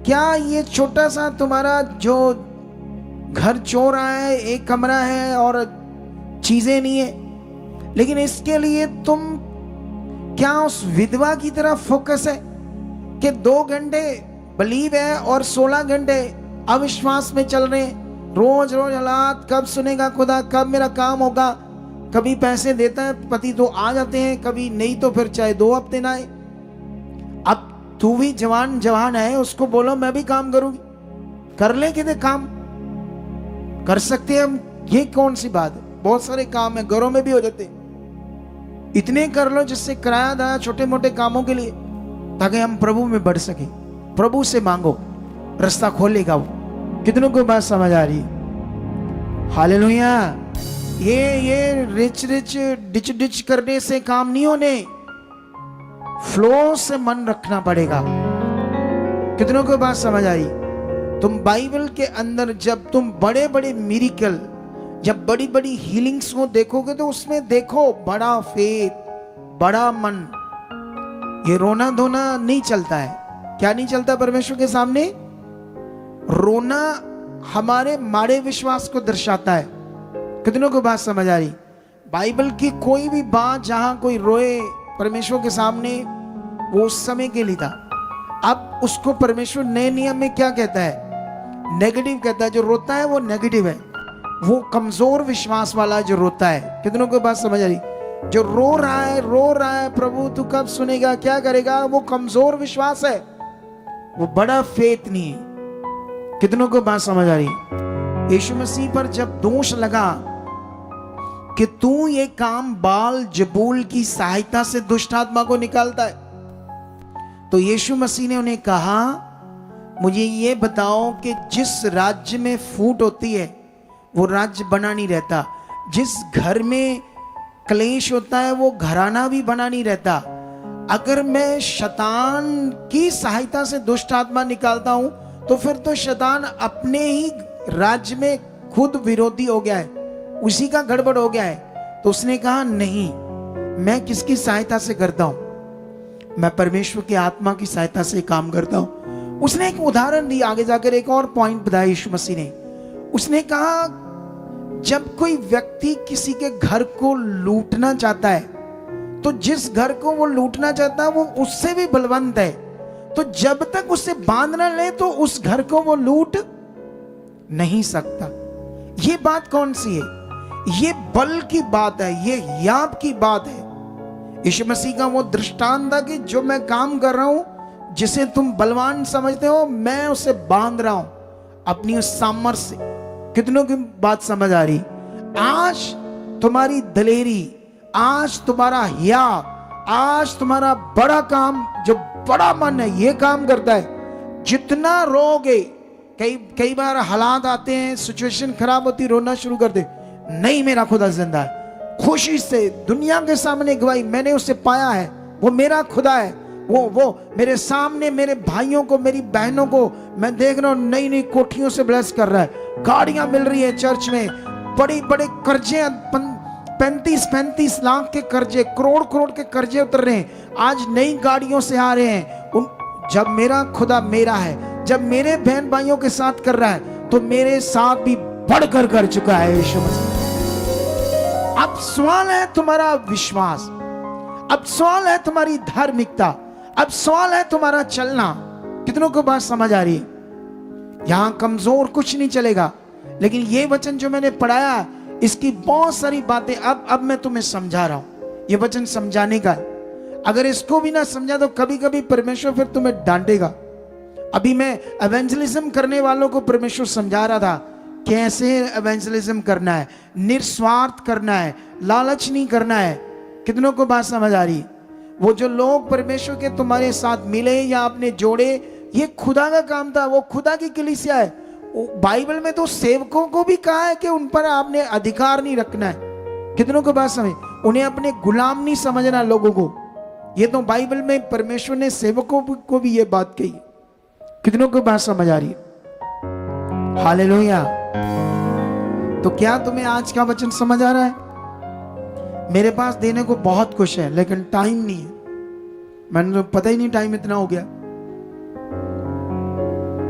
क्या ये छोटा सा तुम्हारा जो घर चो रहा है, एक कमरा है और चीजें नहीं है, लेकिन इसके लिए तुम क्या उस विधवा की तरह फोकस है कि 2 घंटे बिलीव है और 16 घंटे अविश्वास में चल रहे हैं? रोज रोज हालात, कब सुनेगा खुदा, कब मेरा काम होगा। कभी पैसे देता है पति तो आ जाते हैं, कभी नहीं तो फिर चाहे 2 हफ्ते ना आए। अब तू भी जवान है, उसको बोलो मैं भी काम करूंगी, कर ले कितने काम कर सकते हैं हम, ये कौन सी बात है? बहुत सारे काम है, घरों में भी हो जाते हैं। इतने कर लो जिससे किराया दाया छोटे मोटे कामों के लिए, ताकि हम प्रभु में बढ़ सके। प्रभु से मांगो, रास्ता खोलेगा वो। कितनों को बात समझ आ रही है? हालेलुया। ये रिच डिच करने से काम नहीं होने, फ्लो से मन रखना पड़ेगा। कितनों को बात समझ आई? तुम बाइबल के अंदर जब तुम बड़े बड़े मिरेकल, जब बड़ी बड़ी हीलिंग्स को देखोगे तो उसमें देखो बड़ा फेथ, बड़ा मन। ये रोना धोना नहीं चलता है। क्या नहीं चलता परमेश्वर के सामने? रोना हमारे माड़े विश्वास को दर्शाता है, कितनों को बात समझ आ रही? बाइबल की कोई भी बात जहां कोई रोए परमेश्वर के सामने, वो उस समय के लिए था। अब उसको परमेश्वर नए नियम में क्या कहता है? नेगेटिव कहता है। जो रोता है वो नेगेटिव है, वो कमजोर विश्वास वाला जो रोता है। कितनों को बात समझ आ रही? जो रो रहा है प्रभु तू कब सुनेगा, क्या करेगा, वो कमजोर विश्वास है, वो बड़ा फेथ नहीं है। कितनों को बात समझ आ रही? यीशु मसीह पर जब दोष लगा कि तू ये काम बाल जबूल की सहायता से दुष्ट आत्मा को निकालता है, तो यीशु मसीह ने उन्हें कहा मुझे ये बताओ कि जिस राज्य में फूट होती है वो राज्य बना नहीं रहता, जिस घर में क्लेश होता है वो घराना भी बना नहीं रहता। अगर मैं शैतान की सहायता से दुष्ट आत्मा निकालता हूं तो फिर तो शैतान अपने ही राज्य में खुद विरोधी हो गया है, उसी का गड़बड़ हो गया है। तो उसने कहा नहीं, मैं किसकी सहायता से करता हूं? मैं परमेश्वर की आत्मा की सहायता से काम करता हूं। उसने एक उदाहरण दी, आगे जाकर एक और पॉइंट बताया यीशु मसीह ने। उसने कहा जब कोई व्यक्ति किसी के घर को लूटना चाहता है तो जिस घर को वो लूटना चाहता है वो उससे भी बलवंत है, तो जब तक उससे बांध ना ले तो उस घर को वो लूट नहीं सकता। ये बात कौन सी है? ये बल की बात है, ये याब की बात है। यीशु मसीह का वो दृष्टांत था कि जो मैं काम कर रहा हूं, जिसे तुम बलवान समझते हो, मैं उसे बांध रहा हूं अपनी उस सामर्थ्य से। कितनों की बात समझ आ रही? आज तुम्हारी दलेरी, आज तुम्हारा हिया, आज तुम्हारा बड़ा काम, जो बड़ा मन है ये काम करता है। जितना रोगे, कई बार हालात आते हैं, सिचुएशन खराब होती, रोना शुरू कर दे, नहीं मेरा खुदा जिंदा है, खुशी से दुनिया के सामने गवाही, मैंने उसे पाया है, वो मेरा खुदा है, वो मेरे सामने मेरे भाइयों को, मेरी बहनों को मैं देख रहा हूं नई नई कोठियों से ब्लेस कर रहा है, गाड़ियां मिल रही है चर्च में, बड़े बड़े कर्जे, 35-35 लाख के कर्जे, करोड़ के कर्जे उतर रहे हैं, आज नई गाड़ियों से आ रहे हैं। जब मेरा खुदा मेरा है, जब मेरे बहन भाइयों के साथ कर रहा है तो मेरे साथ भी बढ़कर कर चुका है यीशु मसीह। अब सवाल है तुम्हारा विश्वास, अब सवाल है तुम्हारी धार्मिकता, अब सवाल है तुम्हारा चलना। कितनों को बात समझ आ रही है? यहां कमजोर कुछ नहीं चलेगा, लेकिन ये वचन जो मैंने पढ़ाया इसकी बहुत सारी बातें अब मैं तुम्हें समझा रहा हूं। ये वचन समझाने का है, अगर इसको भी ना समझा तो कभी कभी परमेश्वर फिर तुम्हें डांटेगा। अभी मैं एवेंजलिज्म करने वालों को परमेश्वर समझा रहा था कैसे एवेंजलिज्म करना है, निस्वार्थ करना है, लालच नहीं करना है। कितनों को बात समझ आ रही? वो जो लोग परमेश्वर के तुम्हारे साथ मिले या आपने जोड़े, ये खुदा का काम था, वो खुदा की कलीसिया है। बाइबल में तो सेवकों को भी कहा है कि उन पर आपने अधिकार नहीं रखना है। कितनों को बात समझ? उन्हें अपने गुलाम नहीं समझना लोगों को। ये तो बाइबल में परमेश्वर ने सेवकों को भी ये बात कही। कितनों को बात समझ आ रही है? हालेलुया। तो क्या तुम्हें आज का वचन समझ आ रहा है? मेरे पास देने को बहुत कुछ है लेकिन टाइम नहीं है। मैंने तो पता ही नहीं टाइम इतना हो गया।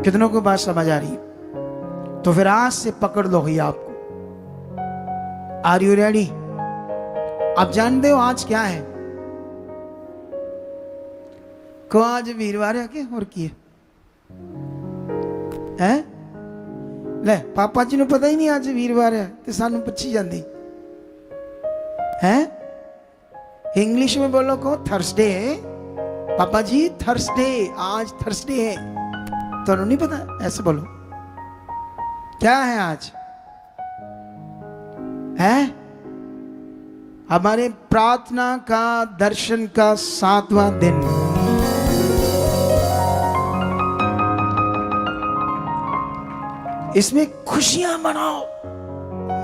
कितनों को बात समझ आ रही है? तो फिर आज से पकड़ लो ही आपको। Are you ready? आप जानते हो आज क्या है? को आज वीरवार है क्या और की है? ले पापा जी ने पता ही नहीं आज वीरवार है तो सानू पछी जाती है। इंग्लिश में बोलो को थर्सडे है पापा जी, थर्सडे, आज थर्सडे है। तो नहीं पता? ऐसे बोलो क्या है आज? है हमारे प्रार्थना का, दर्शन का 7वां दिन। इसमें खुशियां मनाओ,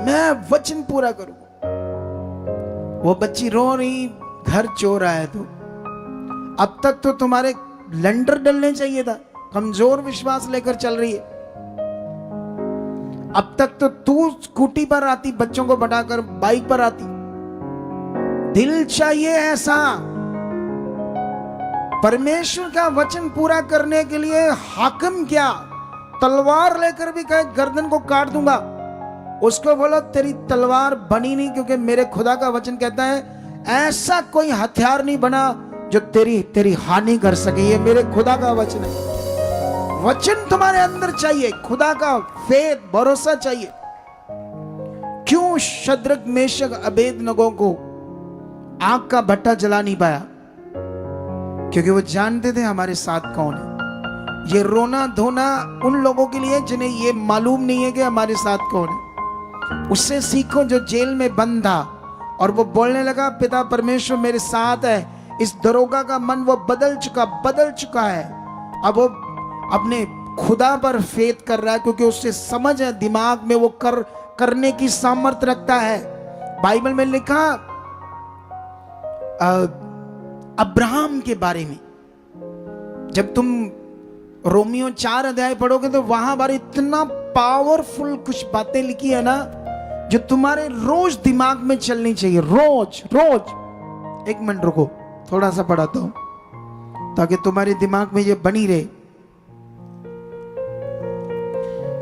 मैं वचन पूरा करूंगा। वो बच्ची रो रही, घर चोर आया तो अब तक तो तुम्हारे लंडर डलने चाहिए था, कमजोर विश्वास लेकर चल रही है। अब तक तो तू स्कूटी पर आती, बच्चों को बढ़ाकर बाइक पर आती। दिल चाहिए ऐसा। परमेश्वर का वचन पूरा करने के लिए हाकिम क्या, तलवार लेकर भी कहे गर्दन को काट दूंगा, उसको बोलो तेरी तलवार बनी नहीं, क्योंकि मेरे खुदा का वचन कहता है ऐसा कोई हथियार नहीं बना जो तेरी हानि कर सके। ये मेरे खुदा का वचन है। वचन तुम्हारे अंदर चाहिए, खुदा का फेथ भरोसा चाहिए। क्यों शद्रक मेशक अबेदनगो को आग का भट्टा जला नहीं पाया? क्योंकि वो जानते थे हमारे साथ कौन है। ये रोना धोना उन लोगों के लिए जिन्हें ये मालूम नहीं है कि हमारे साथ कौन है। उससे सीखो जो जेल में बंद था और वो बोलने लगा पिता परमेश्वर मेरे साथ है। इस दरोगा का मन वो बदल चुका है। अब वो अपने खुदा पर फेथ कर रहा है, क्योंकि उससे समझ है, दिमाग में वो करने की सामर्थ्य रखता है। बाइबल में लिखा अब्राहम के बारे में, जब तुम रोमियो 4 अध्याय पढ़ोगे तो वहां बारे इतना पावरफुल कुछ बातें लिखी है ना, जो तुम्हारे रोज दिमाग में चलनी चाहिए। रोज रोज। एक मिनट रुको, थोड़ा सा पढ़ाता हूं ताकि तुम्हारे दिमाग में ये बनी रहे।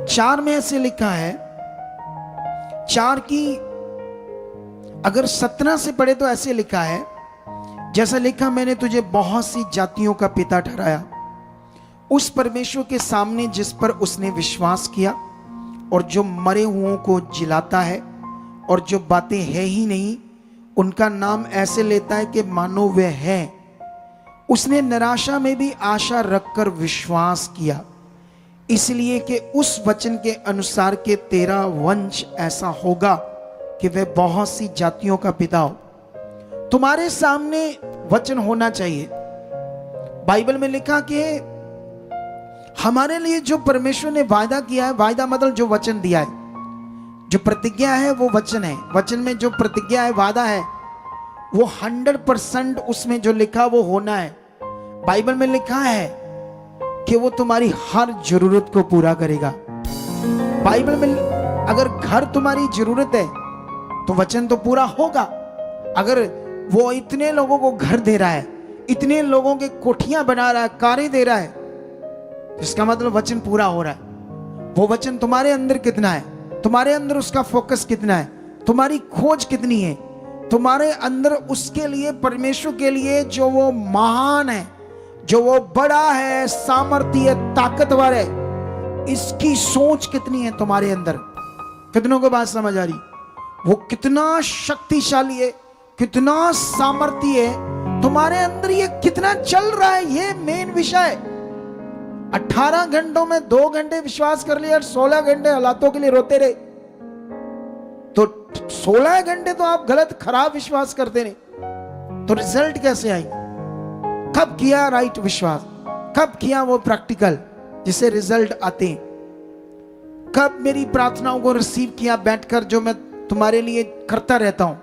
4 में ऐसे लिखा है, 4 की अगर 17 से पढ़े तो ऐसे लिखा है, जैसा लिखा मैंने तुझे बहुत सी जातियों का पिता ठहराया, उस परमेश्वर के सामने जिस पर उसने विश्वास किया और जो मरे हुओं को जिलाता है और जो बातें है ही नहीं उनका नाम ऐसे लेता है कि मानो वे है। उसने निराशा में भी आशा रखकर विश्वास किया, इसलिए कि उस वचन के अनुसार के तेरा वंश ऐसा होगा कि वह बहुत सी जातियों का पिता हो। तुम्हारे सामने वचन होना चाहिए। बाइबल में लिखा कि हमारे लिए जो परमेश्वर ने वायदा किया है, वायदा मतलब जो वचन दिया है, जो प्रतिज्ञा है वो वचन है। वचन में जो प्रतिज्ञा है, वादा है, वो 100% उसमें जो लिखा वो होना है। बाइबल में लिखा है कि वो तुम्हारी हर जरूरत को पूरा करेगा। बाइबल में अगर घर तुम्हारी जरूरत है तो वचन तो पूरा होगा। अगर वो इतने लोगों को घर दे रहा है, इतने लोगों के कोठियां बना रहा है, कारें दे रहा है, इसका मतलब वचन पूरा हो रहा है। वो वचन तुम्हारे अंदर कितना है, तुम्हारे अंदर उसका फोकस कितना है, तुम्हारी खोज कितनी है, तुम्हारे अंदर उसके लिए, परमेश्वर के लिए जो वो महान है, जो वो बड़ा है, सामर्थ्य, ताकतवर है, इसकी सोच कितनी है तुम्हारे अंदर। कितनों को बात समझ आ रही? वो कितना शक्तिशाली है, कितना सामर्थ्य है तुम्हारे अंदर, ये कितना चल रहा है, ये मेन विषय। 18 घंटों में 2 घंटे विश्वास कर लिया और 16 घंटे हालातों के लिए रोते रहे, तो 16 घंटे तो आप गलत खराब विश्वास करते रहे, तो रिजल्ट कैसे आएंगे? कब किया राइट विश्वास, कब किया वो प्रैक्टिकल जिससे रिजल्ट आते हैं? कब मेरी प्रार्थनाओं को रिसीव किया बैठकर, जो मैं तुम्हारे लिए करता रहता हूं?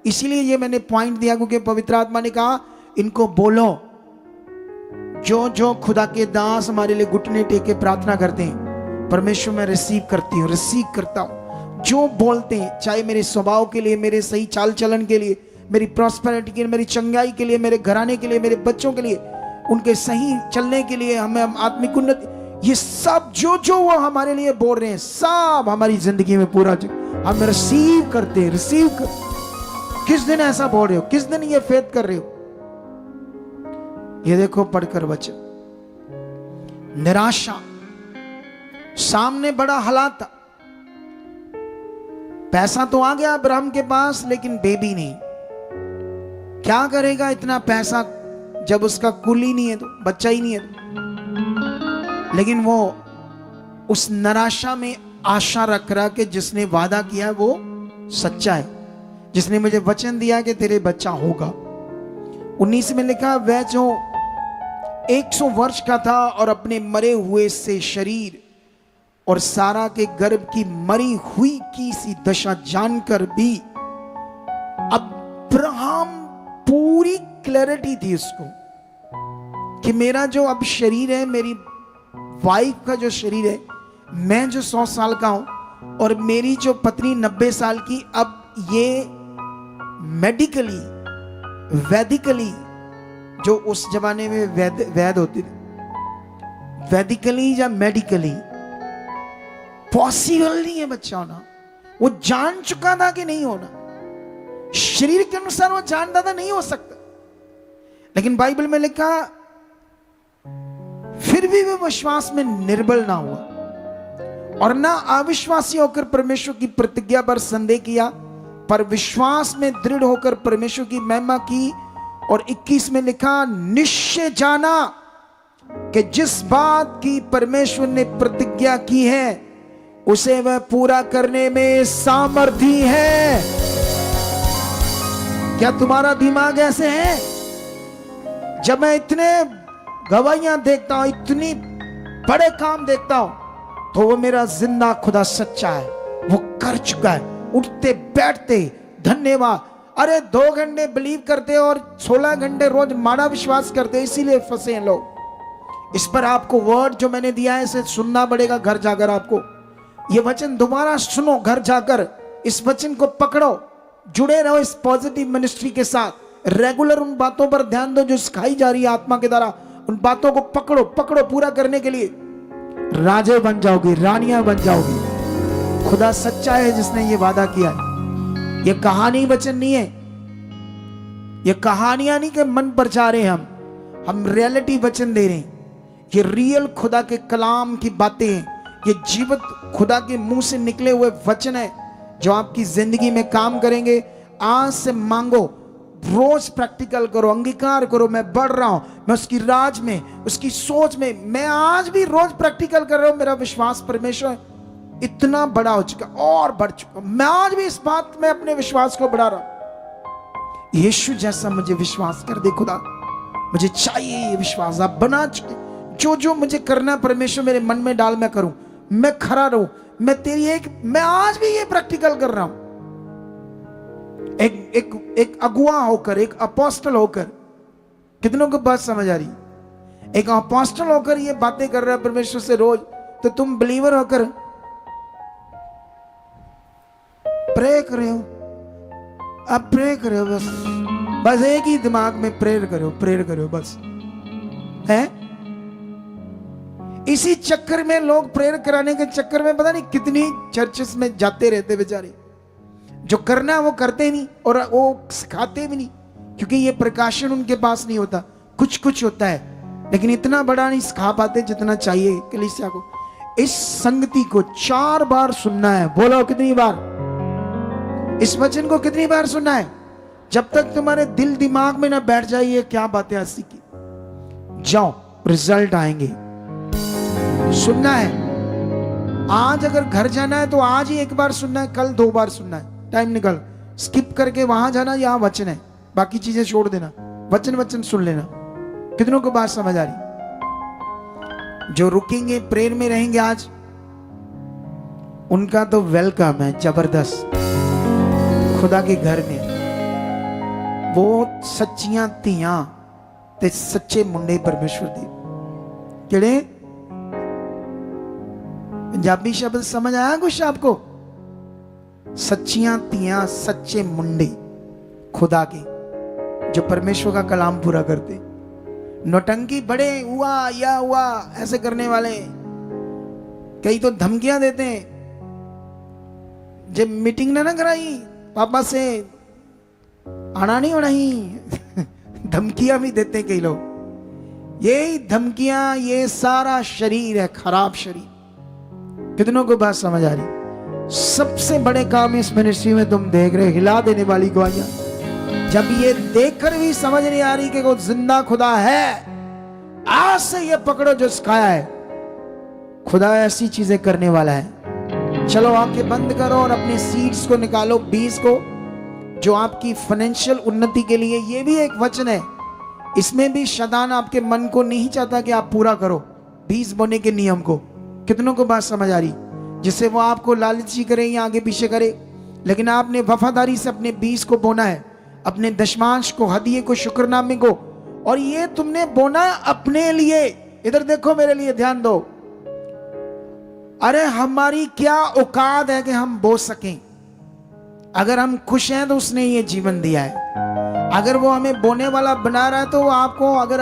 इसीलिए ये मैंने पॉइंट दिया, क्योंकि पवित्र आत्मा ने कहा इनको बोलो। जो जो खुदा के दास हमारे लिए घुटने टेके प्रार्थना करते हैं, परमेश्वर मैं रिसीव करता हूं। जो बोलते हैं, चाहे मेरे स्वभाव के लिए, मेरे सही चाल चलन के लिए, मेरी प्रॉस्पेरिटी के लिए, मेरी चंगाई के लिए, मेरे घराने के लिए, मेरे बच्चों के लिए, उनके सही चलने के लिए, हमें आत्मिक उन्नति, ये सब जो वो हमारे लिए बोल रहे हैं, सब हमारी जिंदगी में पूरा हम रिसीव करते हैं। किस दिन ऐसा बोल रहे हो? किस दिन ये फेथ कर रहे हो? ये देखो पढ़कर वचन। निराशा, सामने बड़ा हालात था, पैसा तो आ गया अब्राहम के पास, लेकिन बेबी नहीं। क्या करेगा इतना पैसा जब उसका कुल ही नहीं है, तो बच्चा ही नहीं है। लेकिन वो उस निराशा में आशा रख रहा कि जिसने वादा किया है वो सच्चा है, जिसने मुझे वचन दिया कि तेरे बच्चा होगा। 19 में लिखा, वह जो 100 वर्ष का था और अपने मरे हुए से शरीर और सारा के गर्भ की मरी हुई की सी दशा जानकर भी, अब्राहम पूरी क्लैरिटी थी उसको कि मेरा जो अब शरीर है, मेरी वाइफ का जो शरीर है, मैं जो 100 साल का हूं और मेरी जो पत्नी 90 साल की, अब ये मेडिकली, वैदिकली, जो उस जमाने में वैद होती थी, वैदिकली या मेडिकली पॉसिबल नहीं है बच्चा होना। वो जान चुका था कि नहीं होना, शरीर के अनुसार वो जानता था नहीं हो सकता, लेकिन बाइबल में लिखा फिर भी वो विश्वास में निर्बल ना हुआ और ना अविश्वासी होकर परमेश्वर की प्रतिज्ञा पर संदेह किया, पर विश्वास में दृढ़ होकर परमेश्वर की महिमा की। और 21 में लिखा, निश्चय जाना कि जिस बात की परमेश्वर ने प्रतिज्ञा की है उसे वह पूरा करने में सामर्थी है। क्या तुम्हारा दिमाग ऐसे है? जब मैं इतने गवाहियां देखता हूं, इतनी बड़े काम देखता हूं, तो वो मेरा जिंदा खुदा सच्चा है, वो कर चुका है। उठते बैठते धन्यवाद। अरे 2 घंटे बिलीव करते और 16 घंटे रोज माड़ा विश्वास करते, इसीलिए फंसे हैं लोग। इस पर आपको वर्ड जो मैंने दिया है इसे सुनना पड़ेगा घर जाकर। आपको ये वचन दोबारा सुनो घर जाकर, इस वचन को पकड़ो, जुड़े रहो इस पॉजिटिव मिनिस्ट्री के साथ। रेगुलर उन बातों पर ध्यान दो जो सिखाई जा रही है आत्मा के द्वारा। उन बातों को पकड़ो पकड़ो पूरा करने के लिए राजे बन जाओगी, रानियां बन जाओगी। खुदा सच्चा है जिसने ये वादा किया है। ये कहानी वचन नहीं है, ये कहानियां नहीं कि मन पर जा रहे हैं हम रियलिटी वचन दे रहे हैं। ये रियल खुदा के कलाम की बातें हैं, ये जीवित खुदा के मुंह से निकले हुए वचन है जो आपकी जिंदगी में काम करेंगे। आज से मांगो, रोज प्रैक्टिकल करो, अंगीकार करो, मैं बढ़ रहा हूं, मैं उसकी राज में, उसकी सोच में। मैं आज भी रोज प्रैक्टिकल कर रहा हूं, मेरा विश्वास परमेश्वर इतना बड़ा हो चुका और बढ़ चुका। मैं आज भी इस बात में अपने विश्वास को बढ़ा रहा हूं। यीशु जैसा मुझे विश्वास कर दे खुदा, मुझे चाहिए ये विश्वास। आप बना चुके, जो जो मुझे करना परमेश्वर मेरे मन में डाल, मैं करूं, मैं खड़ा रहूं, मैं तेरी मैं आज भी ये प्रैक्टिकल कर रहा हूं। एक अगुआ होकर, एक अपोस्टल होकर। कितनों को बात समझ आ रही? एक अपोस्टल होकर ये बातें कर रहा है परमेश्वर से रोज, तो तुम बिलीवर होकर प्रे कर रहे हो। अब प्रे कर रहे हो, बस एक ही दिमाग में प्रेयर करो बस है। इसी चक्कर में लोग प्रेयर कराने के चक्कर में पता नहीं कितनी चर्चेस में जाते रहते बेचारे। जो करना है वो करते नहीं और वो सिखाते भी नहीं, क्योंकि ये प्रकाशन उनके पास नहीं होता। कुछ कुछ होता है लेकिन इतना बड़ा नहीं सिखा पाते जितना चाहिए कलीसिया को। इस संगति को 4 बार सुनना है। बोलो कितनी बार? इस वचन को कितनी बार सुनना है? जब तक तुम्हारे दिल दिमाग में ना बैठ जाए ये क्या बातें हंसी की। जाओ, रिजल्ट आएंगे। सुनना है। आज अगर घर जाना है तो आज ही 1 बार सुनना है, कल 2 बार सुनना है। टाइम निकल, स्किप करके वहां जाना, यहां वचन है, बाकी चीजें छोड़ देना, वचन सुन लेना। कितनों को बात समझ आ रही? जो रुकेंगे प्रेयर में रहेंगे आज, उनका तो वेलकम है जबरदस्त खुदा के घर में। बहुत सच्चियां ਧੀਆਂ ते सच्चे मुंडे परमेश्वर दे। किहड़े? पंजाबी शब्द समझ आया कुछ आपको? सच्चियां ਧੀਆਂ, सच्चे मुंडे खुदा के, जो परमेश्वर का कलाम पूरा करते। नौटंकी बड़े हुआ या हुआ ऐसे करने वाले, कई तो धमकियां देते हैं। जब मीटिंग ना कराई पापा से आना नहीं होना ही धमकियां भी देते हैं कई लोग। यही धमकियां, ये सारा शरीर है, खराब शरीर। कितनों को बात समझ आ रही? सबसे बड़े काम इस मिनिस्ट्री में तुम देख रहे, हिला देने वाली गवाहियां। जब ये देखकर भी समझ नहीं आ रही कि वो जिंदा खुदा है, आज से ये पकड़ो जो सिखाया है। खुदा ऐसी चीजें करने वाला है। चलो आंखें बंद करो और अपने सीड्स को निकालो, बीज को, जो आपकी फाइनेंशियल उन्नति के लिए। ये भी एक वचन है, इसमें भी शैतान आपके मन को नहीं चाहता कि आप पूरा करो बीज बोने के नियम को। कितनों को बात समझ आ रही? जिससे वो आपको लालची करे या आगे पीछे करे, लेकिन आपने वफादारी से अपने बीज को बोना है, अपने दशमांश को, हदिये को, शुक्रनामे को। और ये तुमने बोना अपने लिए। इधर देखो मेरे लिए, ध्यान दो। अरे हमारी क्या औकात है कि हम बो सकें? अगर हम खुश हैं तो उसने ये जीवन दिया है। अगर वो हमें बोने वाला बना रहा है तो आपको, अगर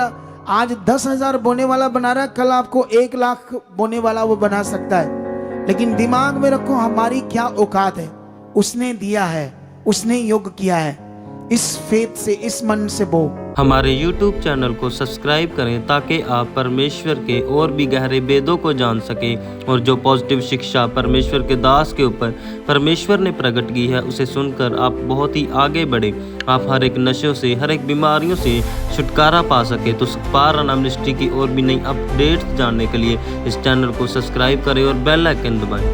आज 10,000 बोने वाला बना रहा है, कल आपको 1 लाख बोने वाला वो बना सकता है। लेकिन दिमाग में रखो हमारी क्या औकात है। उसने दिया है, उसने योग किया है। इस फेथ से, इस मन से बो। हमारे YouTube चैनल को सब्सक्राइब करें ताकि आप परमेश्वर के और भी गहरे भेदों को जान सकें और जो पॉजिटिव शिक्षा परमेश्वर के दास के ऊपर परमेश्वर ने प्रकट की है उसे सुनकर आप बहुत ही आगे बढ़े। आप हर एक नशों से, हर एक बीमारियों से छुटकारा पा सके। तो पार मिनिस्ट्री की और भी नई अपडेट्स जानने के लिए इस चैनल को सब्सक्राइब करें और बेल आइकन दबाएं।